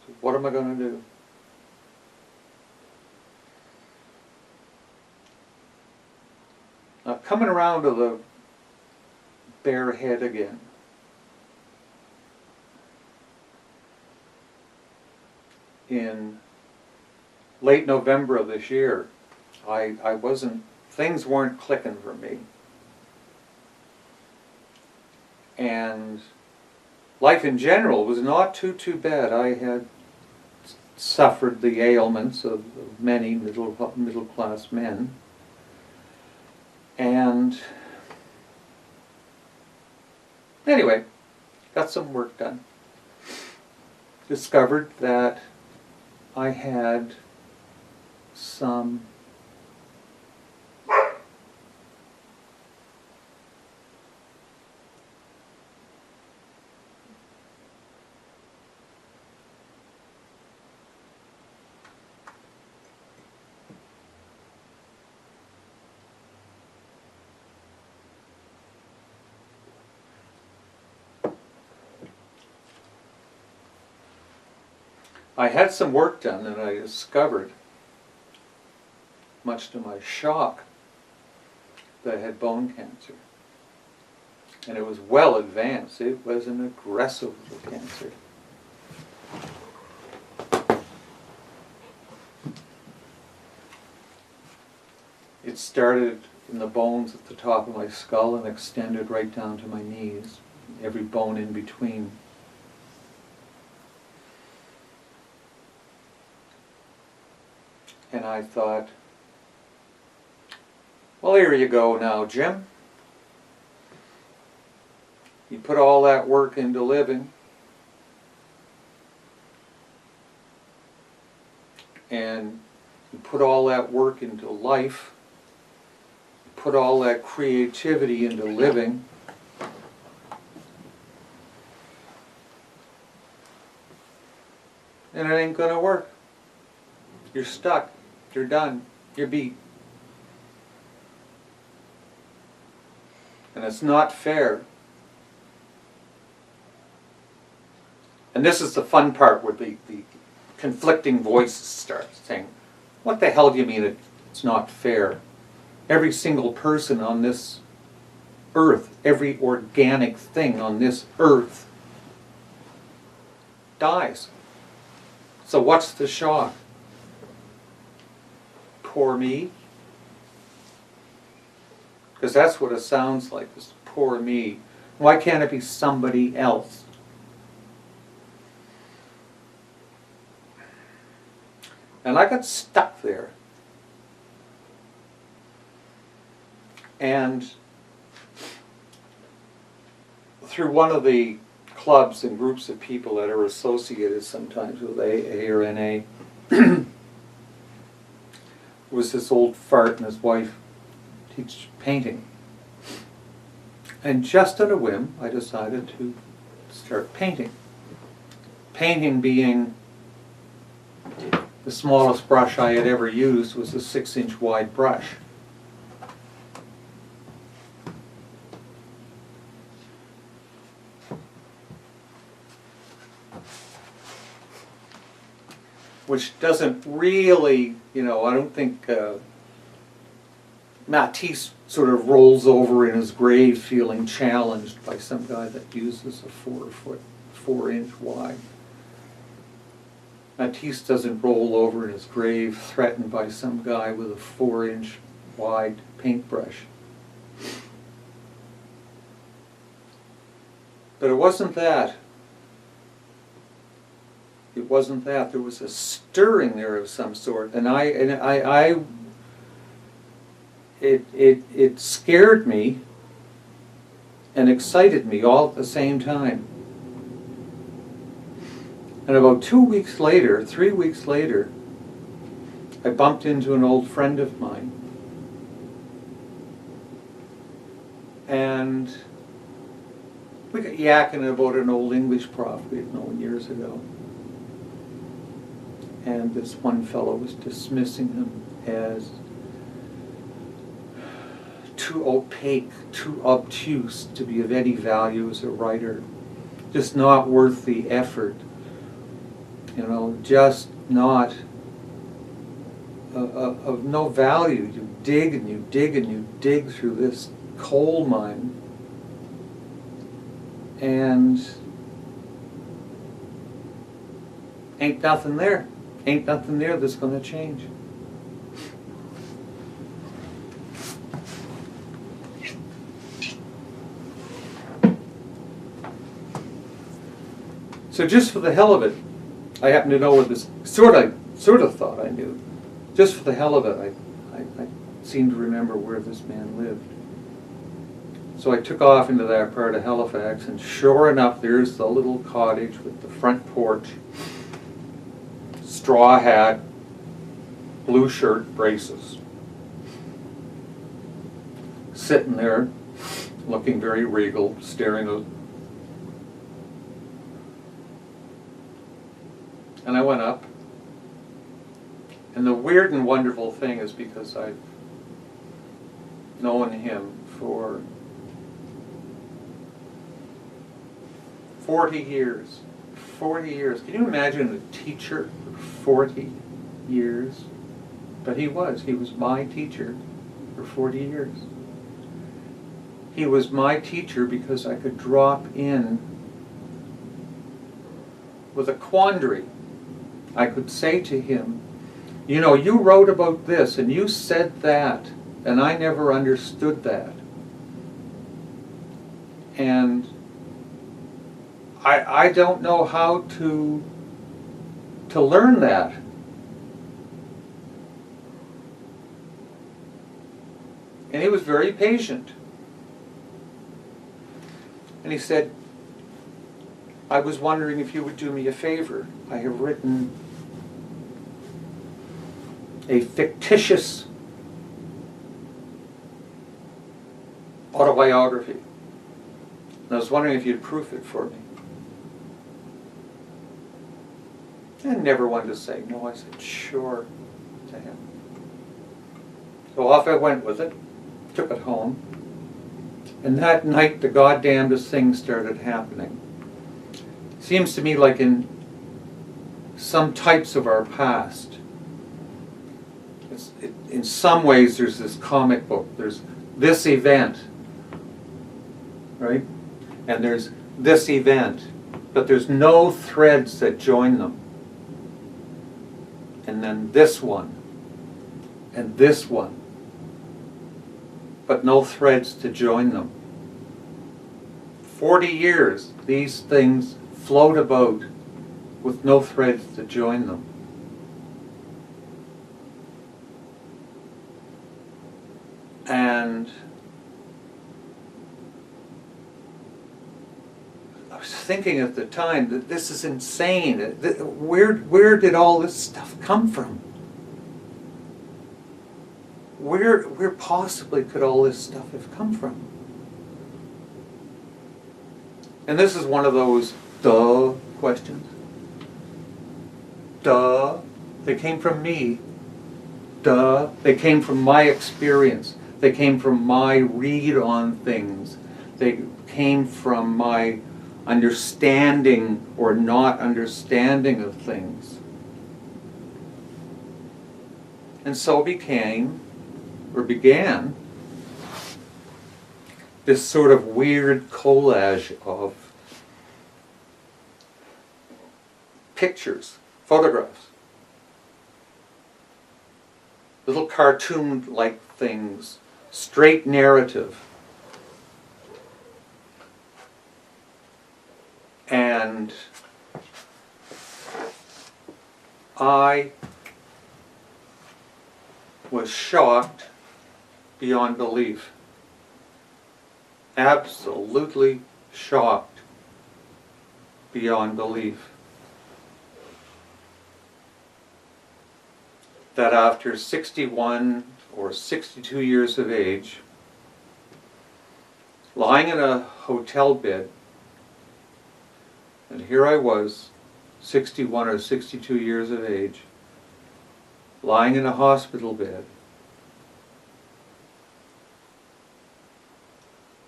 So what am I going to do? Now, coming around to the bare head again. In late November of this year, I wasn't, things weren't clicking for me. And life in general was not too bad. I had suffered the ailments of many middle class men. And anyway, got some work done. Discovered that I had some work done, and I discovered, much to my shock, that I had bone cancer. And it was well advanced. It was an aggressive cancer. It started in the bones at the top of my skull and extended right down to my knees, every bone in between. And I thought, well, here you go now, Jim. You put all that work into living, and you put all that work into life, you put all that creativity into living, and it ain't gonna work. You're stuck. You're done. You're beat. And it's not fair. And this is the fun part where the conflicting voices start saying, what the hell do you mean it's not fair? Every single person on this earth, every organic thing on this earth dies. So what's the shock? Poor me? Because that's what it sounds like, is poor me. Why can't it be somebody else? And I got stuck there. And through one of the clubs and groups of people that are associated sometimes with AA or NA, was this old fart and his wife teach painting. And just on a whim, I decided to start painting. Painting being the smallest brush I had ever used was a 6-inch wide brush. Which doesn't really, I don't think Matisse sort of rolls over in his grave feeling challenged by some guy that uses a 4-inch wide. Matisse doesn't roll over in his grave threatened by some guy with a 4-inch wide paintbrush. But it wasn't that. It wasn't that. There was a stirring there of some sort, and it scared me and excited me all at the same time. And about 3 weeks later, I bumped into an old friend of mine, and we got yakking about an old English prof we had known years ago. And this one fellow was dismissing him as too opaque, too obtuse to be of any value as a writer. Just not worth the effort. Just not of no value. You dig and you dig and you dig through this coal mine, and ain't nothing there. Ain't nothing there that's going to change. So just for the hell of it, I happen to know what this sort of thought I knew. Just for the hell of it, I seem to remember where this man lived. So I took off into that part of Halifax, and sure enough, there's the little cottage with the front porch, straw hat, blue shirt, braces. Sitting there, looking very regal, staring at. And I went up. And the weird and wonderful thing is, because I've known him for 40 years. 40 years. Can you imagine a teacher for 40 years? But he was my teacher for 40 years. He was my teacher because I could drop in with a quandary. I could say to him, you wrote about this and you said that, and I never understood that. And I don't know how to learn that. And he was very patient. And he said, I was wondering if you would do me a favor. I have written a fictitious autobiography. And I was wondering if you'd proof it for me. I never wanted to say no. I said, sure, to him. So off I went with it, took it home, and that night the goddamnedest thing started happening. Seems to me like in some types of our past, in some ways there's this comic book, there's this event, right? And there's this event, but there's no threads that join them. and then this one, and this one, but no threads to join them. 40 years, these things float about with no threads to join them. And I was thinking at the time that this is insane. Where did all this stuff come from? Where possibly could all this stuff have come from? And this is one of those duh questions. Duh, they came from me. Duh, they came from my experience. They came from my read on things. They came from my understanding or not understanding of things. And so began this sort of weird collage of pictures, photographs, little cartoon-like things, straight narrative. And I was shocked beyond belief. Absolutely shocked beyond belief. That after 61 or 62 years of age, lying in a hotel bed, and here I was, 61 or 62 years of age, lying in a hospital bed,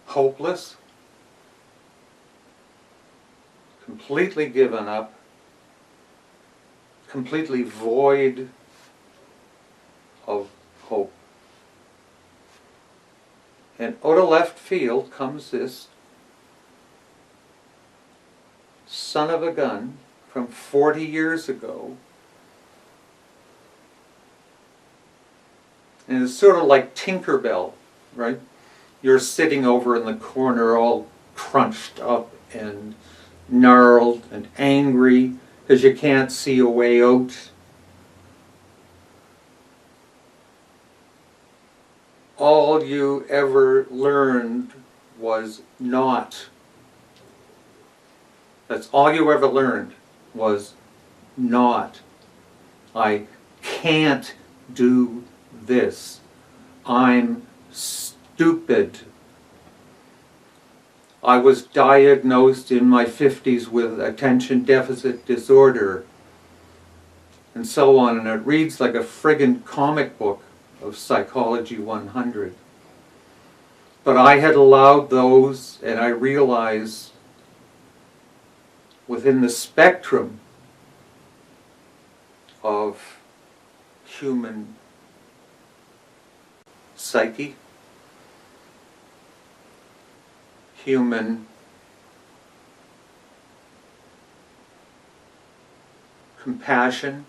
hopeless, completely given up, completely void of hope. And out of left field comes this son of a gun from 40 years ago. And it's sort of like Tinkerbell, right? You're sitting over in the corner all crunched up and gnarled and angry because you can't see a way out. All you ever learned was not. That's all you ever learned was not. I can't do this. I'm stupid. I was diagnosed in my 50s with attention deficit disorder, and so on, and it reads like a friggin' comic book of Psychology 100. But I had allowed those, and I realized within the spectrum of human psyche, human compassion,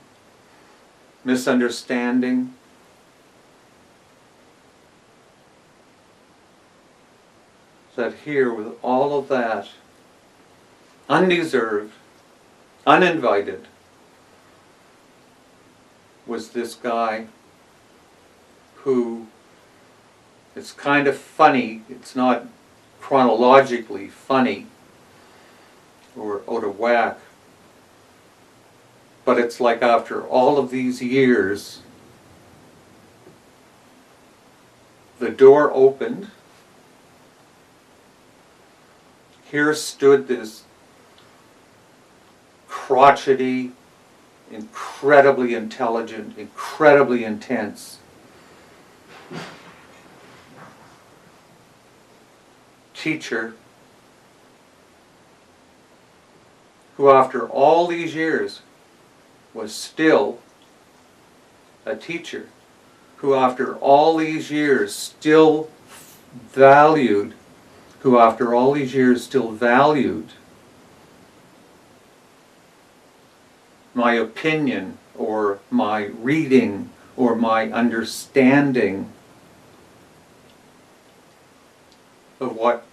misunderstanding, that here with all of that, undeserved, uninvited, was this guy who, it's kind of funny, it's not chronologically funny or out of whack, but it's like after all of these years, the door opened. Here stood this crotchety, incredibly intelligent, incredibly intense teacher who after all these years was still a teacher, who after all these years still valued my opinion or my reading or my understanding of what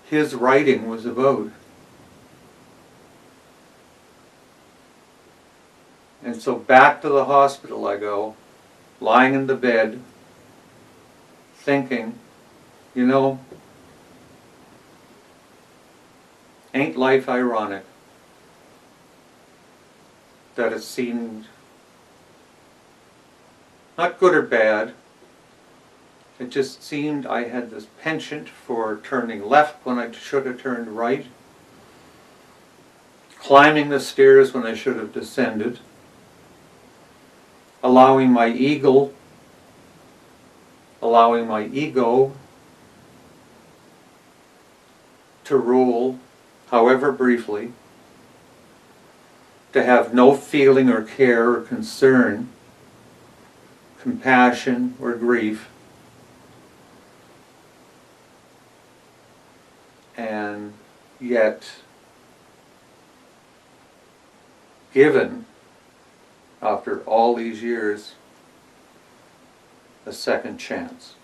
his writing was about. And so back to the hospital I go, lying in the bed, thinking, you know, ain't life ironic that it seemed not good or bad, it just seemed I had this penchant for turning left when I should have turned right, climbing the stairs when I should have descended, allowing my ego to rule, however briefly, to have no feeling or care or concern, compassion or grief, and yet given, after all these years, a second chance.